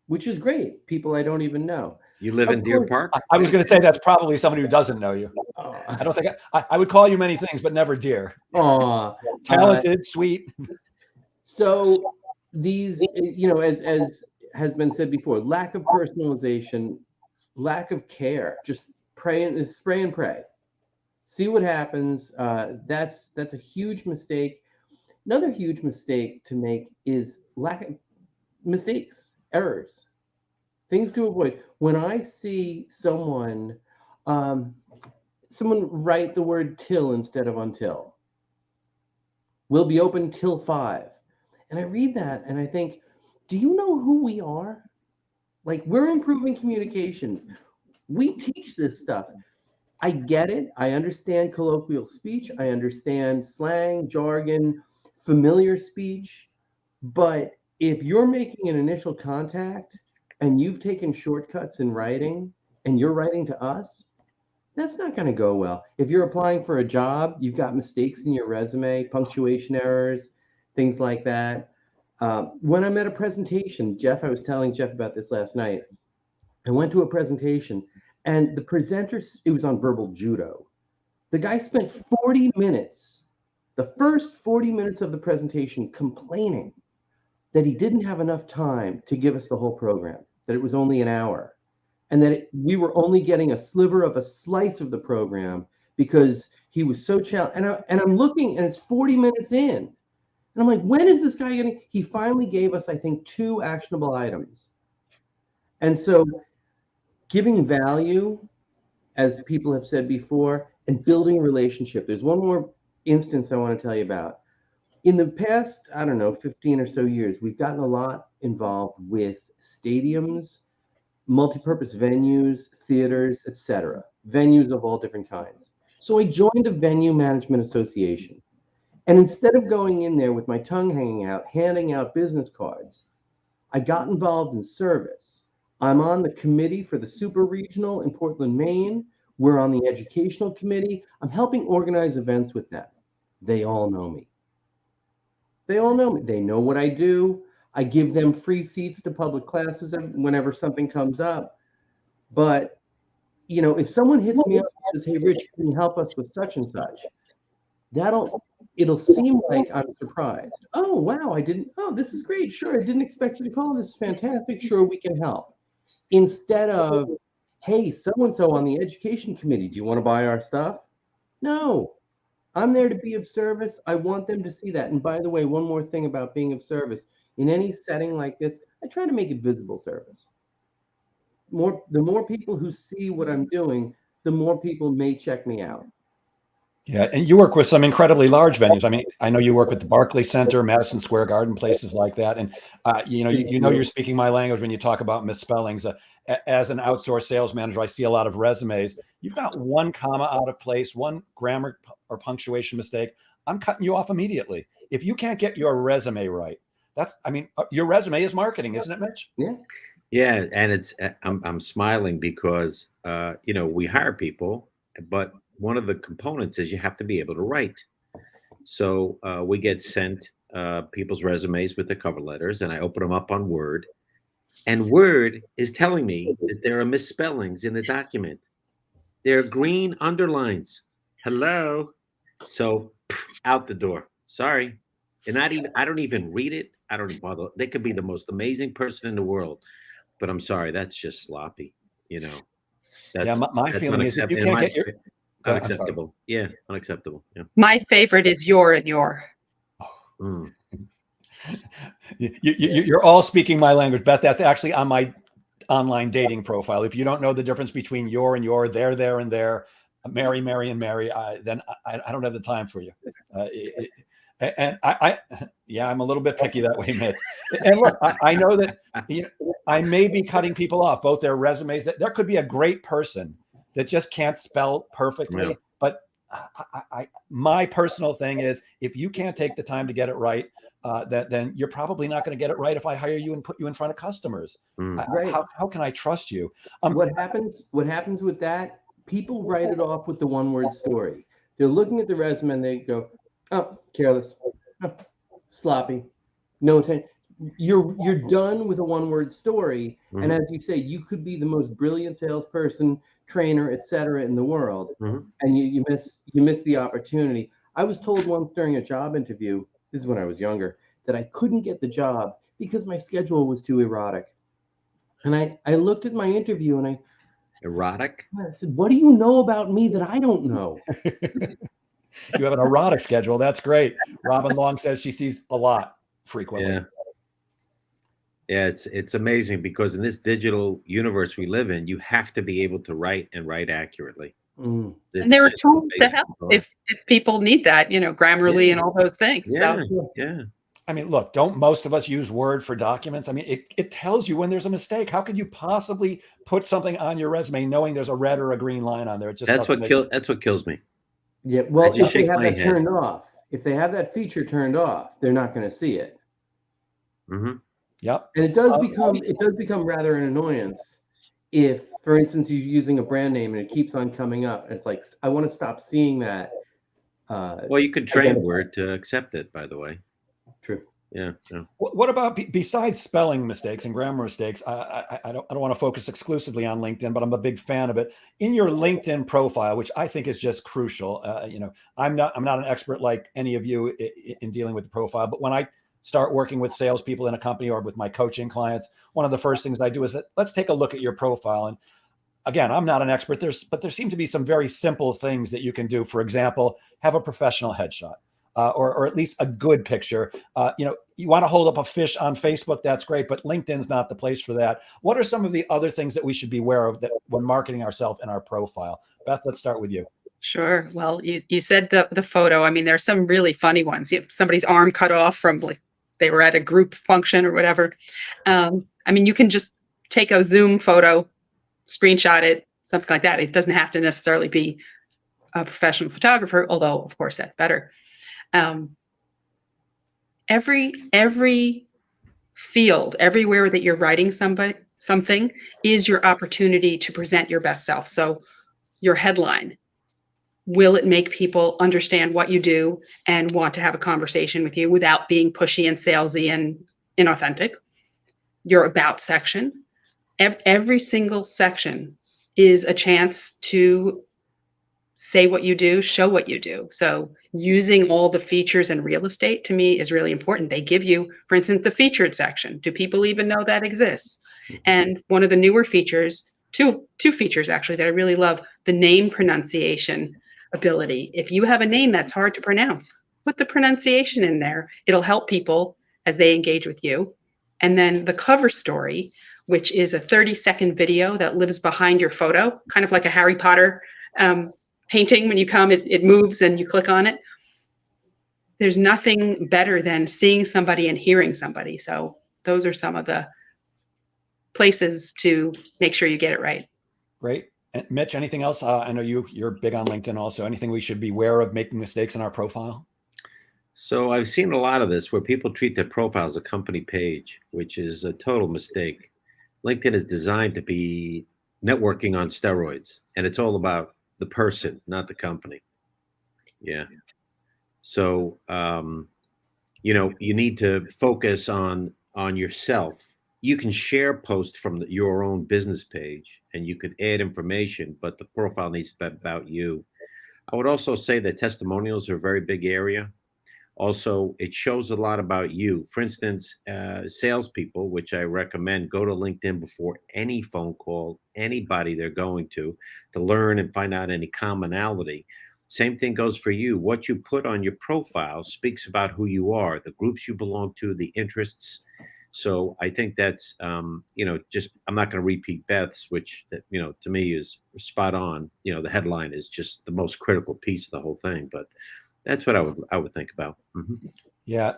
which is great. People I don't even know. You live in Deer Park? I was going to say that's probably somebody who doesn't know you. I don't think I would call you many things, but never dear. Talented, sweet. So these, as has been said before, lack of personalization, lack of care, just spray and pray. See what happens. That's a huge mistake. Another huge mistake to make is lack of mistakes, errors, things to avoid. When I see um, someone write the word till instead of until, we'll be open till 5. And I read that and I think, do you know who we are? Like, we're improving communications. We teach this stuff. I get it. I understand colloquial speech. I understand slang, jargon, familiar speech. But if you're making an initial contact and you've taken shortcuts in writing and you're writing to us, that's not going to go well. If you're applying for a job, you've got mistakes in your resume, punctuation errors, things like that. When I'm at a presentation, Jeff, I was telling Jeff about this last night. I went to a presentation and the presenter, it was on verbal judo. The guy spent 40 minutes, the first 40 minutes of the presentation, complaining that he didn't have enough time to give us the whole program, that it was only an hour, and that we were only getting a sliver of a slice of the program because he was so challenged. And I'm looking, and it's 40 minutes in. And I'm like, when is this guy getting? He finally gave us, I think, 2 actionable items. And so giving value, as people have said before, and building a relationship. There's one more instance I want to tell you about. In the past, I don't know, 15 or so years, we've gotten a lot involved with stadiums, multipurpose venues, theaters, etc. Venues of all different kinds. So I joined a venue management association. And instead of going in there with my tongue hanging out, handing out business cards, I got involved in service. I'm on the committee for the Super Regional in Portland, Maine. We're on the educational committee. I'm helping organize events with them. They all know me. They all know me. They know what I do. I give them free seats to public classes whenever something comes up. But, you know, if someone hits me up and says, hey, Rich, can you help us with such and such? It'll seem like I'm surprised. Oh, wow, this is great. Sure, I didn't expect you to call. This is fantastic. Sure, we can help. Instead of, hey, so-and-so on the education committee, do you want to buy our stuff? No. I'm there to be of service. I want them to see that. And by the way, one more thing about being of service. In any setting like this, I try to make it visible service. The more people who see what I'm doing, the more people may check me out. Yeah, and you work with some incredibly large venues. I mean, I know you work with the Barclays Center, Madison Square Garden, places like that. And you're speaking my language when you talk about misspellings. As an outsourced sales manager, I see a lot of resumes. You've got one comma out of place, one grammar or punctuation mistake, I'm cutting you off immediately. If you can't get your resume right, your resume is marketing, isn't it, Mitch? Yeah. Yeah, and it's I'm smiling because we hire people, but one of the components is you have to be able to write. So we get sent people's resumes with their cover letters, and I open them up on Word, and Word is telling me that there are misspellings in the document. There are green underlines. Hello. So out the door. Sorry. And I don't even read it. I don't even bother. They could be the most amazing person in the world, but I'm sorry, that's just sloppy. That's my feeling is if you can't get your unacceptable. Yeah, unacceptable. Yeah. My favorite is your and your. Mm. You're all speaking my language, Beth. That's actually on my online dating profile. If you don't know the difference between your and your, there, and there, Mary, and Mary, then I don't have the time for you. And I'm a little bit picky that way, Mitch. And look, I know that I may be cutting people off, both their resumes. That there could be a great person that just can't spell perfectly. Yeah. But my personal thing is, if you can't take the time to get it right, then you're probably not going to get it right if I hire you and put you in front of customers. Right. How can I trust you? What happens with that? People write it off with the one-word story. They're looking at the resume and they go, oh, careless, sloppy, no attention. You're done with a one-word story. Mm-hmm. And as you say, you could be the most brilliant salesperson, trainer, etc. in the world, mm-hmm. and you miss the opportunity. I was told once during a job interview, this is when I was younger, that I couldn't get the job because my schedule was too erotic. And I looked at my interview and Erotic? I said, what do you know about me that I don't know? You have an erotic schedule. That's great. Robin Long says she sees a lot frequently. Yeah. Yeah, it's amazing because in this digital universe we live in, you have to be able to write and write accurately. Mm. And there are It's just a tools to basic help component. if people need that, Grammarly Yeah. and all those things. Yeah, So yeah. I mean, look, don't most of us use Word for documents? I mean, it tells you when there's a mistake. How could you possibly put something on your resume knowing there's a red or a green line on there? It just That's doesn't that's what kills me. Yeah, well, just if they shake have my that head. turned off, if they have that feature turned off, they're not going to see it. Hmm. Yep. And it does become rather an annoyance if, for instance, you're using a brand name and it keeps on coming up. And it's like, I want to stop seeing that. Well, you could train identify. Word to accept it, by the way. True. Yeah. Yeah. What about besides spelling mistakes and grammar mistakes? I don't want to focus exclusively on LinkedIn, but I'm a big fan of it. In your LinkedIn profile, which I think is just crucial, I'm not an expert like any of you in dealing with the profile, but when I start working with salespeople in a company or with my coaching clients, one of the first things I do is let's take a look at your profile. And again, I'm not an expert, but there seem to be some very simple things that you can do. For example, have a professional headshot. Or at least a good picture. You want to hold up a fish on Facebook, that's great, but LinkedIn's not the place for that. What are some of the other things that we should be aware of that when marketing ourselves in our profile? Beth, let's start with you. sure. Well, you said the photo. I mean, there's some really funny ones. Somebody's arm cut off from like they were at a group function or whatever. I mean, you can just take a Zoom photo, screenshot it, something like that. It doesn't have to necessarily be a professional photographer, although of course that's better. Every field, everywhere that you're writing something is your opportunity to present your best self. So your headline, will it make people understand what you do and want to have a conversation with you without being pushy and salesy and inauthentic? Your about section, every single section is a chance to say what you do, show what you do. So using all the features in real estate to me is really important. They give you, for instance, the featured section. Do people even know that exists? And one of the newer features, two features actually that I really love, the name pronunciation ability. If you have a name that's hard to pronounce, put the pronunciation in there. It'll help people as they engage with you. And then the cover story, which is a 30-second video that lives behind your photo, kind of like a Harry Potter painting. When you come, it moves and you click on it. There's nothing better than seeing somebody and hearing somebody. So those are some of the places to make sure you get it right. Great. And Mitch, anything else? I know you're big on LinkedIn also. Anything we should be aware of making mistakes in our profile? So I've seen a lot of this where people treat their profile as a company page, which is a total mistake. LinkedIn is designed to be networking on steroids, and it's all about the person, not the company. Yeah. So, you need to focus on yourself. You can share posts from your own business page and you could add information, but the profile needs to be about you. I would also say that testimonials are a very big area. Also, it shows a lot about you. For instance, salespeople, which I recommend, go to LinkedIn before any phone call, anybody they're going to learn and find out any commonality. Same thing goes for you. What you put on your profile speaks about who you are, the groups you belong to, the interests. So I think that's, I'm not going to repeat Beth's, which, to me is spot on. The headline is just the most critical piece of the whole thing, but that's what I would think about. Mm-hmm. Yeah,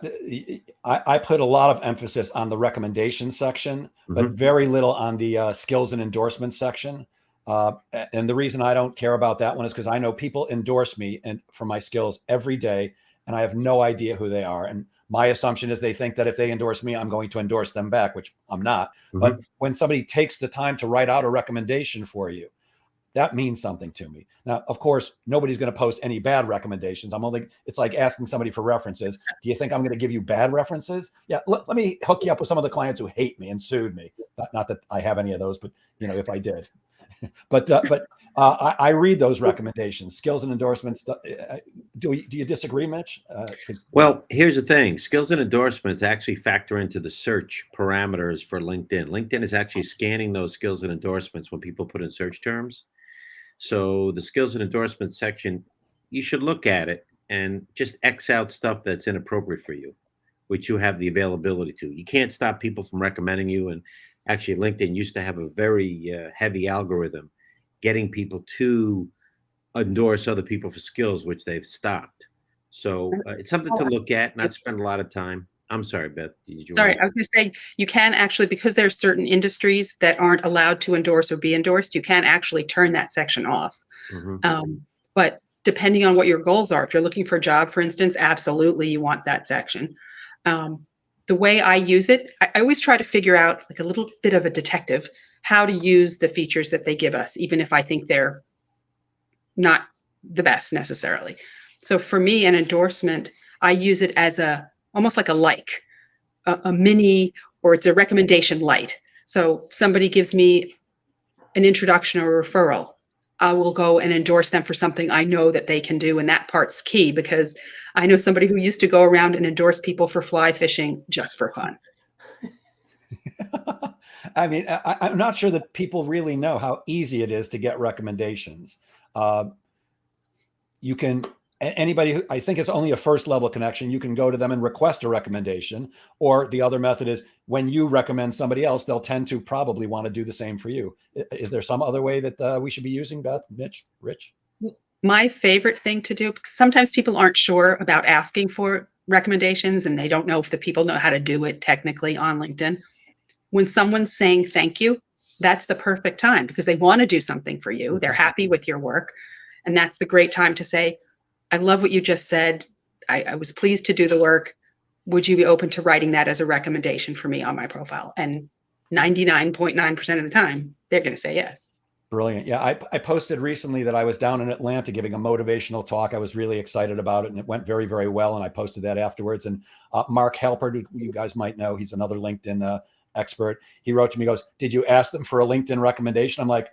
I put a lot of emphasis on the recommendation section, but very little on the skills and endorsement section. And the reason I don't care about that one is because I know people endorse me and for my skills every day, and I have no idea who they are. And my assumption is they think that if they endorse me, I'm going to endorse them back, which I'm not. But when somebody takes the time to write out a recommendation for you, that means something to me. Now, of course, nobody's going to post any bad recommendations. It's like asking somebody for references. Do you think I'm going to give you bad references? Yeah. Let me hook you up with some of the clients who hate me and sued me. Not that I have any of those, but if I did. I read those recommendations, skills and endorsements. Do you disagree, Mitch? Well, here's the thing. Skills and endorsements actually factor into the search parameters for LinkedIn. LinkedIn is actually scanning those skills and endorsements when people put in search terms. So the skills and endorsements section, you should look at it and just X out stuff that's inappropriate for you, which you have the availability to. You can't stop people from recommending you. And actually, LinkedIn used to have a very heavy algorithm getting people to endorse other people for skills, which they've stopped. So it's something to look at, not spend a lot of time. I'm sorry, Beth. Did you Sorry, want I was going to say you can actually, because there are certain industries that aren't allowed to endorse or be endorsed, you can actually turn that section off. But depending on what your goals are, if you're looking for a job, for instance, absolutely you want that section. The way I use it, I always try to figure out, like a little bit of a detective, how to use the features that they give us, even if I think they're not the best necessarily. So for me, an endorsement, I use it as almost like a mini, or it's a recommendation light. So somebody gives me an introduction or a referral, I will go and endorse them for something I know that they can do. And that part's key, because I know somebody who used to go around and endorse people for fly fishing just for fun. I mean, I'm not sure that people really know how easy it is to get recommendations. You can, anybody who, I think it's only a first level connection, you can go to them and request a recommendation. Or the other method is when you recommend somebody else, they'll tend to probably want to do the same for you. Is there some other way that we should be using, Beth, Mitch, Rich? My favorite thing to do, because sometimes people aren't sure about asking for recommendations and they don't know if the people know how to do it technically on LinkedIn. When someone's saying thank you, that's the perfect time, because they want to do something for you. They're happy with your work. And that's the great time to say, I love what you just said. I was pleased to do the work. Would you be open to writing that as a recommendation for me on my profile? And 99.9% of the time, they're going to say yes. Brilliant. Yeah, I posted recently that I was down in Atlanta giving a motivational talk. I was really excited about it, and it went very, very well. And I posted that afterwards. And Mark Halpert, who you guys might know, he's another LinkedIn expert. He wrote to me, goes, "Did you ask them for a LinkedIn recommendation?" I'm like,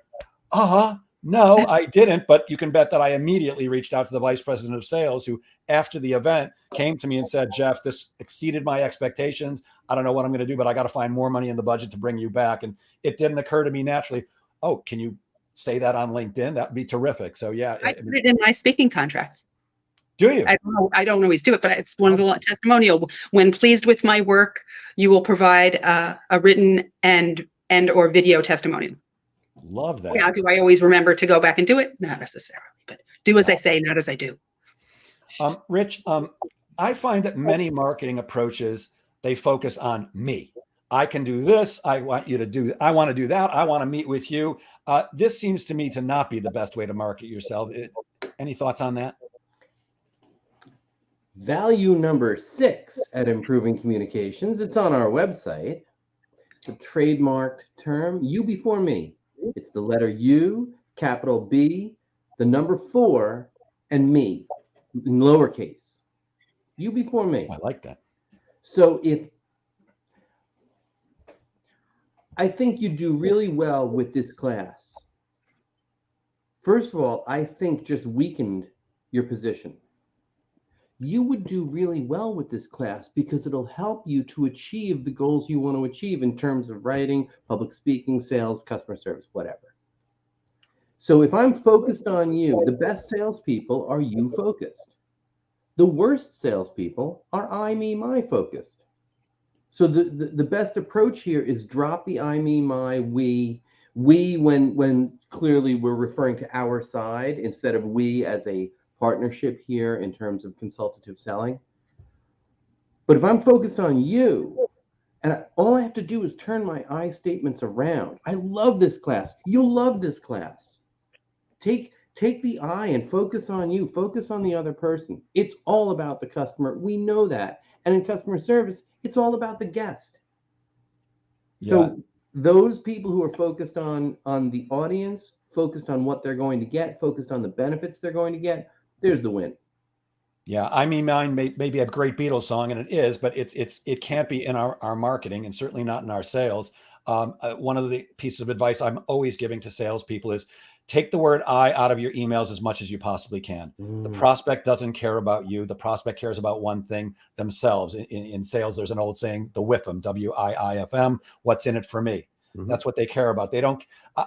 no, I didn't. But you can bet that I immediately reached out to the vice president of sales, who after the event came to me and said, "Jeff, this exceeded my expectations. I don't know what I'm going to do, but I got to find more money in the budget to bring you back." And it didn't occur to me naturally, oh, can you say that on LinkedIn? That'd be terrific. So yeah. I put it in my speaking contracts. Do you? I don't always do it, but it's one of the testimonial. When pleased with my work, you will provide a written and or video testimonial. Love that. Now, do I always remember to go back and do it? Not necessarily, but do as I say, not as I do. Rich, I find that many marketing approaches, they focus on me. I can do this. I want you to do, I want to do that. I want to meet with you. This seems to me to not be the best way to market yourself. Any thoughts on that? Value number 6 at Improving Communications. It's on our website. It's a trademarked term, you before me. It's the letter U, capital B, the number 4, and me in lowercase. You before me. I like that. So I think you do really well with this class. First of all, I think just weakened your position. You would do really well with this class because it'll help you to achieve the goals you want to achieve in terms of writing, public speaking, sales, customer service, whatever. So if I'm focused on you, the best salespeople are you focused. The worst salespeople are I, me, my focused. So the best approach here is drop the I, me, my, we when clearly we're referring to our side instead of we as a partnership here in terms of consultative selling. But if I'm focused on you, and all I have to do is turn my I statements around. I love this class. You'll love this class. Take the I and focus on you. Focus on the other person. It's all about the customer. We know that. And in customer service, it's all about the guest. So those people who are focused on the audience, focused on what they're going to get, focused on the benefits they're going to get, there's the win. Yeah, I mean, mine may be a great Beatles song, and it is, but it can't be in our marketing, and certainly not in our sales. One of the pieces of advice I'm always giving to salespeople is take the word I out of your emails as much as you possibly can. The prospect doesn't care about you. The prospect cares about one thing, themselves. In sales, there's an old saying, the WIFM, WIIFM, what's in it for me? That's what they care about. They don't.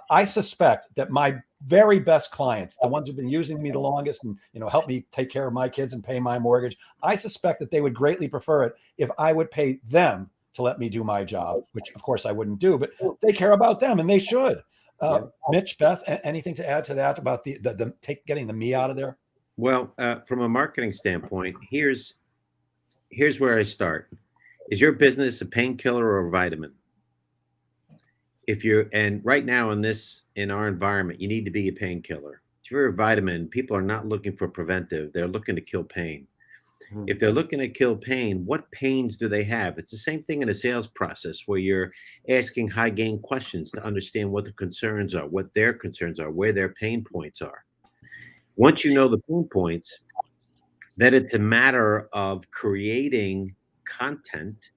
I suspect that my very best clients, the ones who've been using me the longest and help me take care of my kids and pay my mortgage, I suspect that they would greatly prefer it if I would pay them to let me do my job, which of course I wouldn't do, but they care about them and they should. Mitch, Beth, anything to add to that about getting the me out of there? Well, from a marketing standpoint, here's where I start. Is your business a painkiller or a vitamin? And right now in our environment, you need to be a painkiller. If you're a vitamin, people are not looking for preventive. They're looking to kill pain. If they're looking to kill pain, what pains do they have? It's the same thing in a sales process where you're asking high gain questions to understand what the concerns are, what their concerns are, where their pain points are. Once you know the pain points, then it's a matter of creating content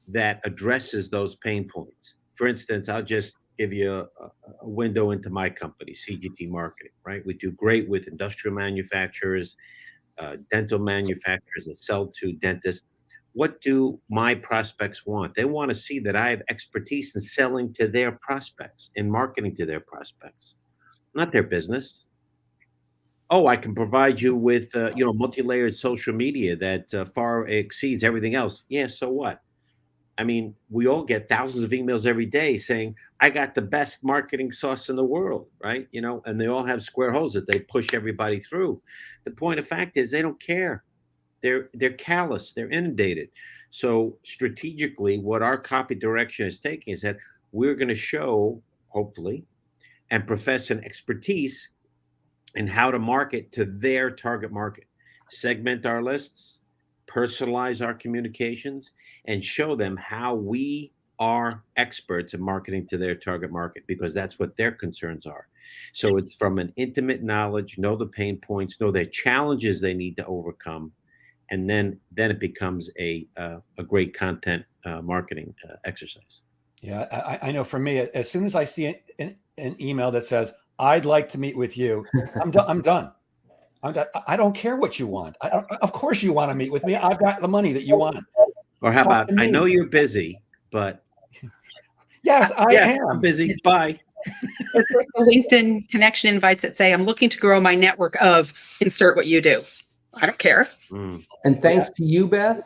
that addresses those pain points. For instance, I'll just give you a window into my company, CGT Marketing, right? We do great with industrial manufacturers, dental manufacturers that sell to dentists. What do my prospects want? They want to see that I have expertise in selling to their prospects, in marketing to their prospects, not their business. Oh, I can provide you with multi-layered social media that far exceeds everything else. Yeah, so what? I mean, we all get thousands of emails every day saying, I got the best marketing sauce in the world, right? And they all have square holes that they push everybody through. The point of fact is they don't care. They're callous, they're inundated. So strategically, what our copy direction is taking is that we're going to show, hopefully, and profess an expertise in how to market to their target market, segment our lists, personalize our communications, and show them how we are experts in marketing to their target market, because that's what their concerns are. So it's from an intimate knowledge, know the pain points, know their challenges they need to overcome, and then it becomes a great content marketing exercise. Yeah, I know for me, as soon as I see an email that says, I'd like to meet with you, I'm done. I don't care what you want. Of course you want to meet with me. I've got the money that you want. Or how about, I know you're busy, but yes, I am. I'm busy. Bye. It's like the LinkedIn connection invites that say, I'm looking to grow my network of insert what you do. I don't care. And thanks to you, Beth,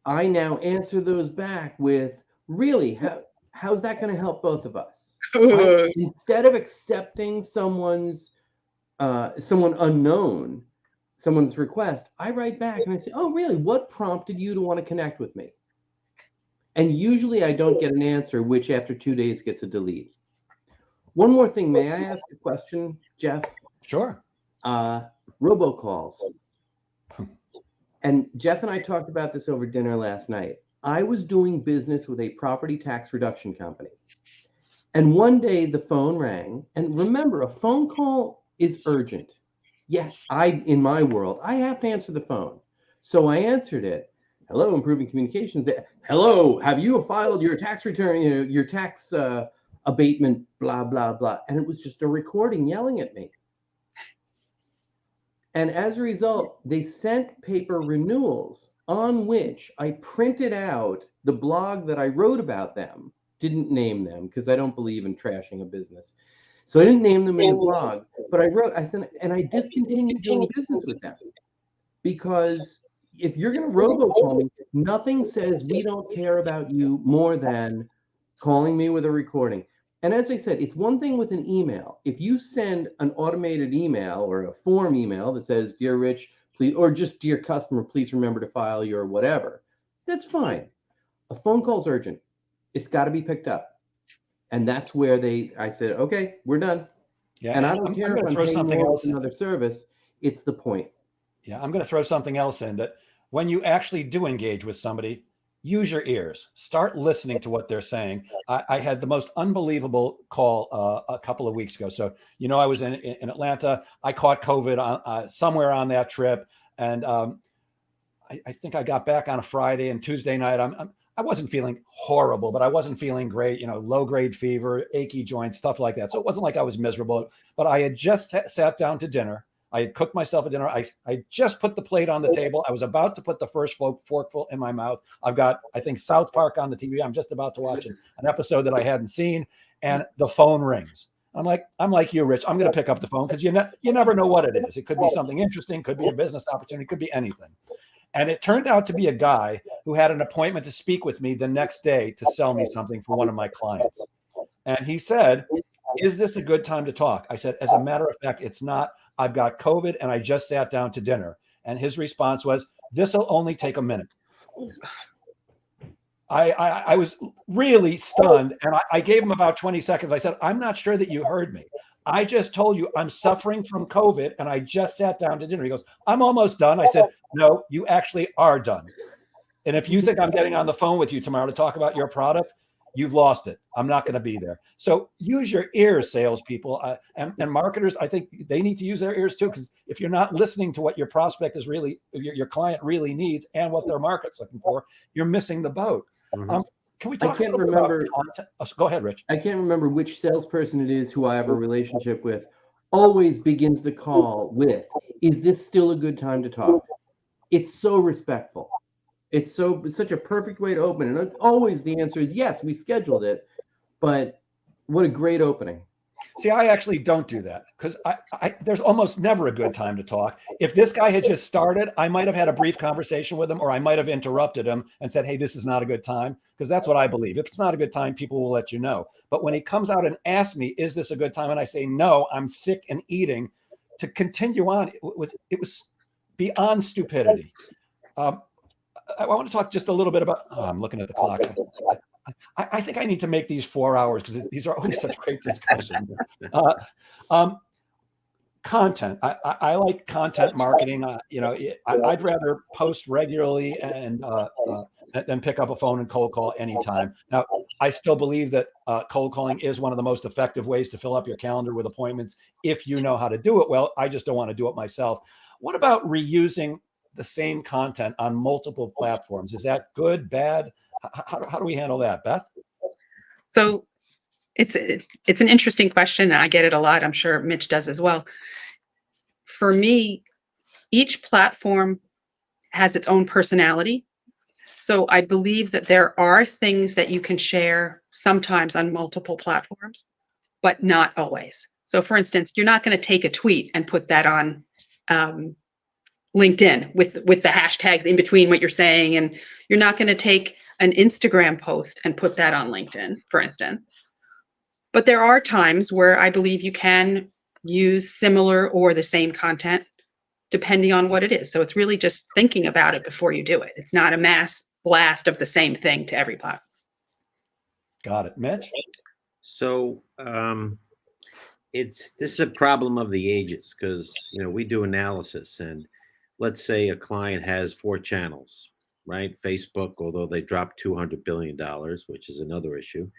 I now answer those back with, really, how's that going to help both of us? Instead of accepting someone unknown, someone's request, I write back and I say, oh, really? What prompted you to want to connect with me? And usually I don't get an answer, which after 2 days gets a delete. One more thing. May I ask a question, Jeff? Sure. Robocalls. And Jeff and I talked about this over dinner last night. I was doing business with a property tax reduction company. And one day the phone rang. And remember, a phone call is urgent. Yeah, in my world, I have to answer the phone. So I answered it. Hello, Improving Communications. Hello, have you filed your tax return, your tax abatement, blah, blah, blah. And it was just a recording yelling at me. And as a result, they sent paper renewals on which I printed out the blog that I wrote about them. Didn't name them because I don't believe in trashing a business. So I didn't name them in the blog, but I sent, and I discontinued doing business with them. Because if you're going to robocall me, nothing says we don't care about you more than calling me with a recording. And as I said, it's one thing with an email. If you send an automated email or a form email that says, Dear Rich, please, or just Dear Customer, please remember to file your whatever, that's fine. A phone call's urgent. It's got to be picked up. And that's where I said, okay, we're done. Yeah, and I don't care if I'm paying more for another service. It's the point. Yeah, I'm going to throw something else in that when you actually do engage with somebody, use your ears. Start listening to what they're saying. I had the most unbelievable call a couple of weeks ago. So, I was in Atlanta. I caught COVID somewhere on that trip. And I think I got back on a Friday, and Tuesday night, I wasn't feeling horrible, but I wasn't feeling great, low grade fever, achy joints, stuff like that. So it wasn't like I was miserable, but I had just sat down to dinner. I had cooked myself a dinner. I just put the plate on the table. I was about to put the first forkful in my mouth. I've got, I think, South Park on the TV. I'm just about to watch an episode that I hadn't seen, and the phone rings. I'm like you, Rich. I'm going to pick up the phone because you never know what it is. It could be something interesting, could be a business opportunity, could be anything. And it turned out to be a guy who had an appointment to speak with me the next day to sell me something for one of my clients. And he said, "Is this a good time to talk?" I said, "As a matter of fact, it's not. I've got COVID and I just sat down to dinner." And his response was, "This will only take a minute." I was really stunned, and I gave him about 20 seconds. I said, "I'm not sure that you heard me. I just told you I'm suffering from COVID and I just sat down to dinner." He goes, "I'm almost done." I said, "No, you actually are done. And if you think I'm getting on the phone with you tomorrow to talk about your product, you've lost it. I'm not going to be there." So use your ears, salespeople, and marketers. I think they need to use their ears too, because if you're not listening to what your prospect is really, your client really needs and what their market's looking for, you're missing the boat. Mhm. Can we talk can't a little remember- about content? Oh, go ahead, Rich. I can't remember which salesperson it is who I have a relationship with, always begins the call with, "Is this still a good time to talk?" It's so respectful. It's such a perfect way to open. And always the answer is yes, we scheduled it. But what a great opening. See, I actually don't do that because there's almost never a good time to talk. If this guy had just started, I might have had a brief conversation with him, or I might have interrupted him and said, "Hey, this is not a good time," because that's what I believe. If it's not a good time, people will let you know. But when he comes out and asks me, "Is this a good time?" and I say, "No, I'm sick and eating," to continue on, it was beyond stupidity. I want to talk just a little bit about. Oh, I'm looking at the clock. I think I need to make these 4 hours because these are always such great discussions. Content. I like content marketing. I'd rather post regularly and than pick up a phone and cold call anytime. Now, I still believe that cold calling is one of the most effective ways to fill up your calendar with appointments if you know how to do it well. I just don't want to do it myself. What about reusing the same content on multiple platforms? Is that good, bad? How do we handle that, Beth? So it's an interesting question, and I get it a lot. I'm sure Mitch does as well. For me, each platform has its own personality. So I believe that there are things that you can share sometimes on multiple platforms, but not always. So for instance, you're not going to take a tweet and put that on LinkedIn with the hashtags in between what you're saying, and you're not going to take an Instagram post and put that on LinkedIn, for instance. But there are times where I believe you can use similar or the same content depending on what it is. So it's really just thinking about it before you do it. It's not a mass blast of the same thing to every platform. Got it. Mitch? So this is a problem of the ages because we do analysis, and let's say a client has 4 channels, right? Facebook, although they dropped $200 billion, which is another issue.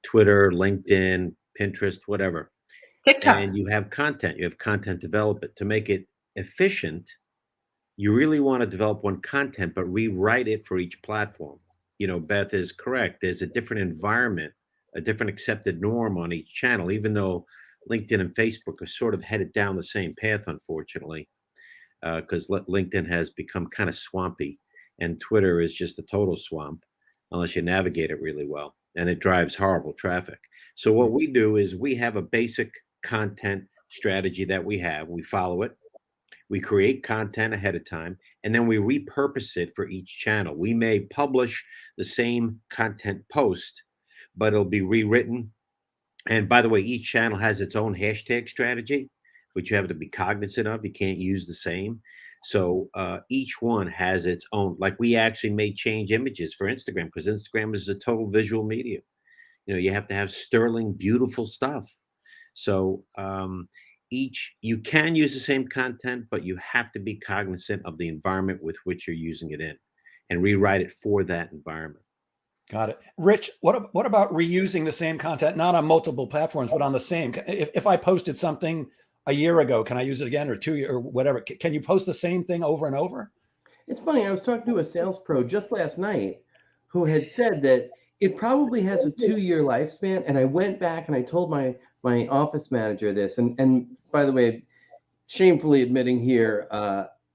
Twitter, LinkedIn, Pinterest, whatever. TikTok. And you have content development. To make it efficient, you really want to develop one content, but rewrite it for each platform. Beth is correct. There's a different environment, a different accepted norm on each channel, even though LinkedIn and Facebook are sort of headed down the same path, unfortunately, because LinkedIn has become kind of swampy and Twitter is just a total swamp unless you navigate it really well, and it drives horrible traffic. So what we do is we have a basic content strategy that we follow it. We create content ahead of time, and then we repurpose it for each channel. We may publish the same content post, but it'll be rewritten. And by the way, each channel has its own hashtag strategy, which you have to be cognizant of. You can't use the same. So each one has its own, like we actually may change images for Instagram because Instagram is a total visual medium. You have to have sterling, beautiful stuff. So you can use the same content, but you have to be cognizant of the environment with which you're using it in and rewrite it for that environment. Got it. Rich, what about reusing the same content, not on multiple platforms, but on the same? If I posted something a year ago, can I use it again, or 2 years, or whatever? Can you post the same thing over and over? It's funny. I was talking to a sales pro just last night who had said that it probably has a 2-year lifespan. And I went back and I told my office manager this. And by the way, shamefully admitting here,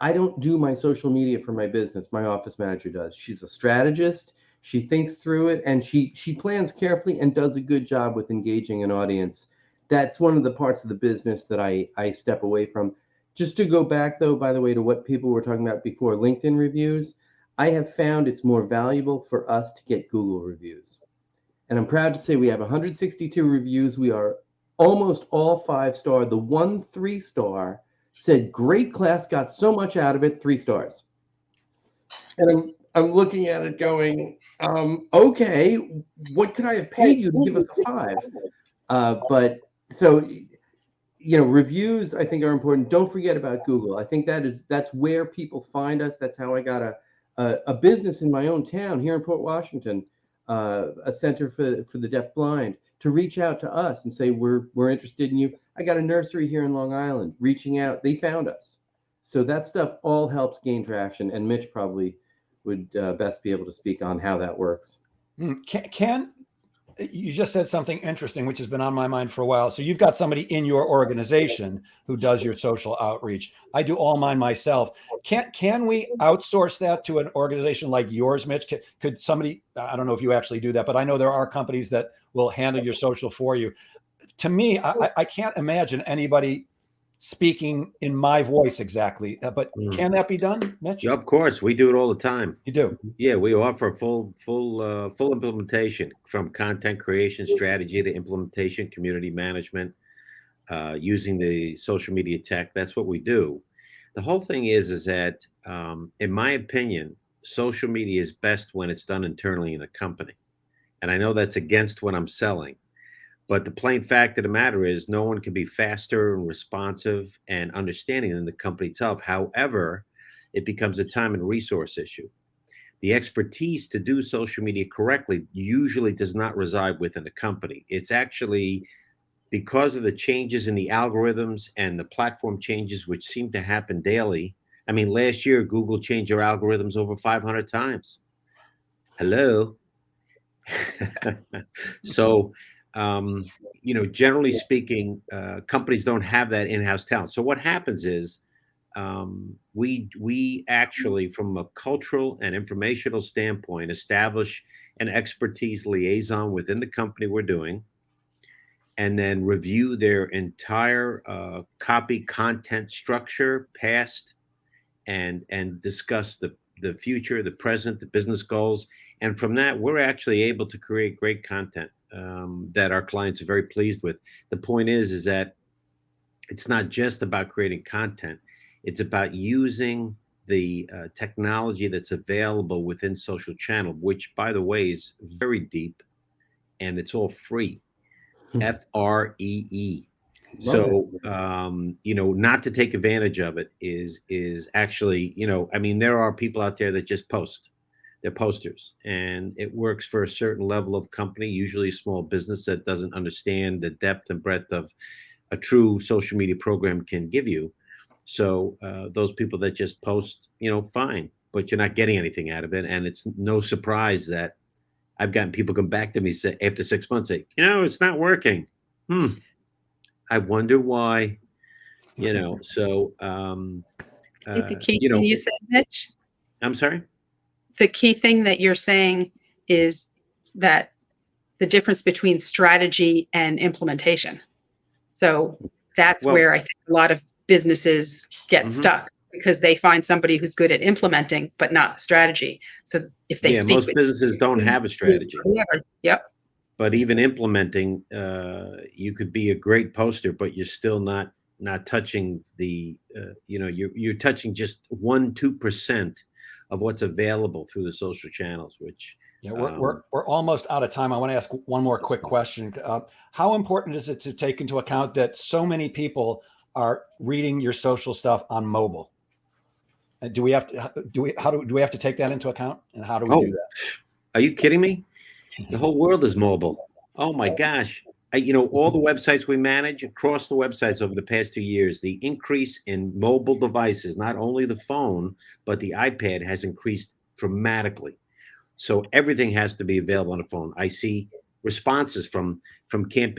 I don't do my social media for my business. My office manager does. She's a strategist. She thinks through it, and she plans carefully and does a good job with engaging an audience. That's one of the parts of the business that I step away from. Just to go back, though, by the way, to what people were talking about before, LinkedIn reviews, I have found it's more valuable for us to get Google reviews. And I'm proud to say we have 162 reviews. We are almost all 5-star. The one 3-star said, "Great class, got so much out of it, 3 stars." And I'm looking at it going, okay, what could I have paid you to give us a 5? But so, reviews I think are important. Don't forget about Google. I think that's where people find us. That's how I got a business in my own town here in Port Washington, a center for the deafblind, to reach out to us and say, we're interested in you. I got a nursery here in Long Island reaching out. They found us. So that stuff all helps gain traction. And Mitch probably would best be able to speak on how that works. Can you just said something interesting, which has been on my mind for a while. So you've got somebody in your organization who does your social outreach. I do all mine myself. Can we outsource that to an organization like yours, Mitch? Could somebody, I don't know if you actually do that, but I know there are companies that will handle your social for you. To me, I can't imagine anybody speaking in my voice exactly, but can that be done, Mitch? Of course, we do it all the time. You do? Yeah, we offer full implementation, from content creation strategy to implementation, community management, using the social media tech. That's what we do. The whole thing is that, in my opinion, social media is best when it's done internally in a company. And I know that's against what I'm selling. But the plain fact of the matter is, no one can be faster and responsive and understanding than the company itself. However, it becomes a time and resource issue. The expertise to do social media correctly usually does not reside within a company. It's actually because of the changes in the algorithms and the platform changes, which seem to happen daily. I mean, last year, Google changed their algorithms over 500 times. Hello. So, generally speaking, companies don't have that in-house talent. So what happens is, we actually, from a cultural and informational standpoint, establish an expertise liaison within the company we're doing, and then review their entire copy content structure, past, and discuss the future, the present, the business goals. And from that, we're actually able to create great content that our clients are very pleased with. The point is that it's not just about creating content. It's about using the technology that's available within social channel, which, by the way, is very deep, and it's all free. FREE. So, not to take advantage of it is actually, I mean, there are people out there that just post. They're posters, and it works for a certain level of company, usually a small business that doesn't understand the depth and breadth of a true social media program can give you. So those people that just post, fine, but you're not getting anything out of it. And it's no surprise that I've gotten people come back to me say, after 6 months, say, it's not working. I wonder why, so. I think the key thing you said, Mitch. I'm sorry? The key thing that you're saying is that the difference between strategy and implementation. So that's where I think a lot of businesses get stuck, because they find somebody who's good at implementing, but not strategy. So if they speak most businesses don't have a strategy. Yep. But even implementing, you could be a great poster, but you're still not touching the, you're touching just 1-2% of what's available through the social channels, which we're almost out of time. I want to ask one more quick question. How important is it to take into account that so many people are reading your social stuff on mobile? And do we have to take that into account? And how do we do that? Are you kidding me? The whole world is mobile. Oh my gosh. All the websites we manage, across the websites over the past 2 years, the increase in mobile devices, not only the phone, but the iPad, has increased dramatically. So everything has to be available on the phone. I see responses from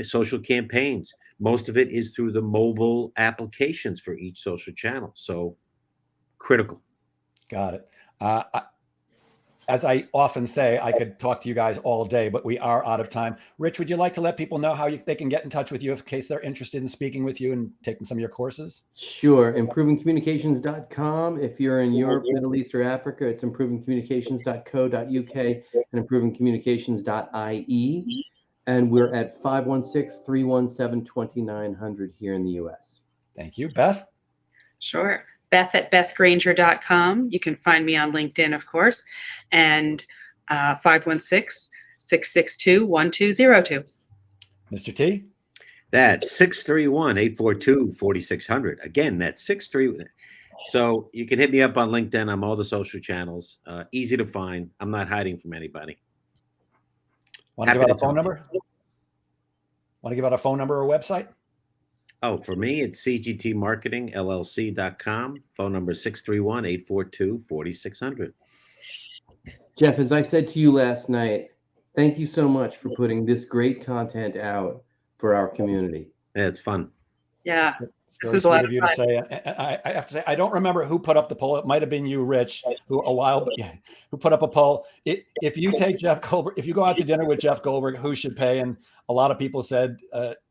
social campaigns. Most of it is through the mobile applications for each social channel. So critical. Got it. As I often say, I could talk to you guys all day, but we are out of time. Rich, would you like to let people know how they can get in touch with you in case they're interested in speaking with you and taking some of your courses? Sure. Improvingcommunications.com. If you're in Europe, Middle East, or Africa, it's improvingcommunications.co.uk and improvingcommunications.ie. And we're at 516-317-2900 here in the US. Thank you. Beth? Sure. Beth at bethgranger.com. You can find me on LinkedIn, of course, and 516-662-1202. Mr. T? That's 631-842-4600. Again, that's 631. So you can hit me up on LinkedIn. I'm all the social channels. Easy to find. I'm not hiding from anybody. Want to give out a phone number? Want to give out a phone number or website? Oh, for me, it's cgtmarketingllc.com. Phone number 631-842-4600. Jeff, as I said to you last night, thank you so much for putting this great content out for our community. Yeah, it's fun. Yeah. This was a lot of you to say. I have to say, I don't remember who put up the poll. It might have been you, Rich, who put up a poll. If you take Jeff Goldberg, if you go out to dinner with Jeff Goldberg, who should pay? And a lot of people said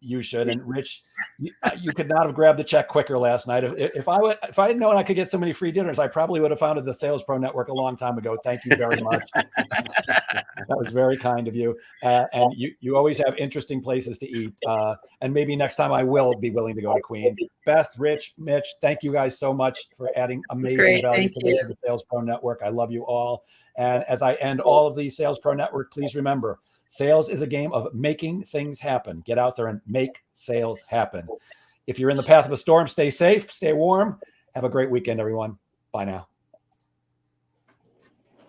you should. And Rich, you could not have grabbed the check quicker last night. If I had known I could get so many free dinners, I probably would have founded the Sales Pro Network a long time ago. Thank you very much. That was very kind of you. And you always have interesting places to eat. And maybe next time I will be willing to go to Queens. Beth, Rich, Mitch, thank you guys so much for adding amazing value to the Sales Pro Network. I love you all. And as I end all of these Sales Pro Network, please remember, sales is a game of making things happen. Get out there and make sales happen. If you're in the path of a storm, stay safe, stay warm. Have a great weekend, everyone. Bye now.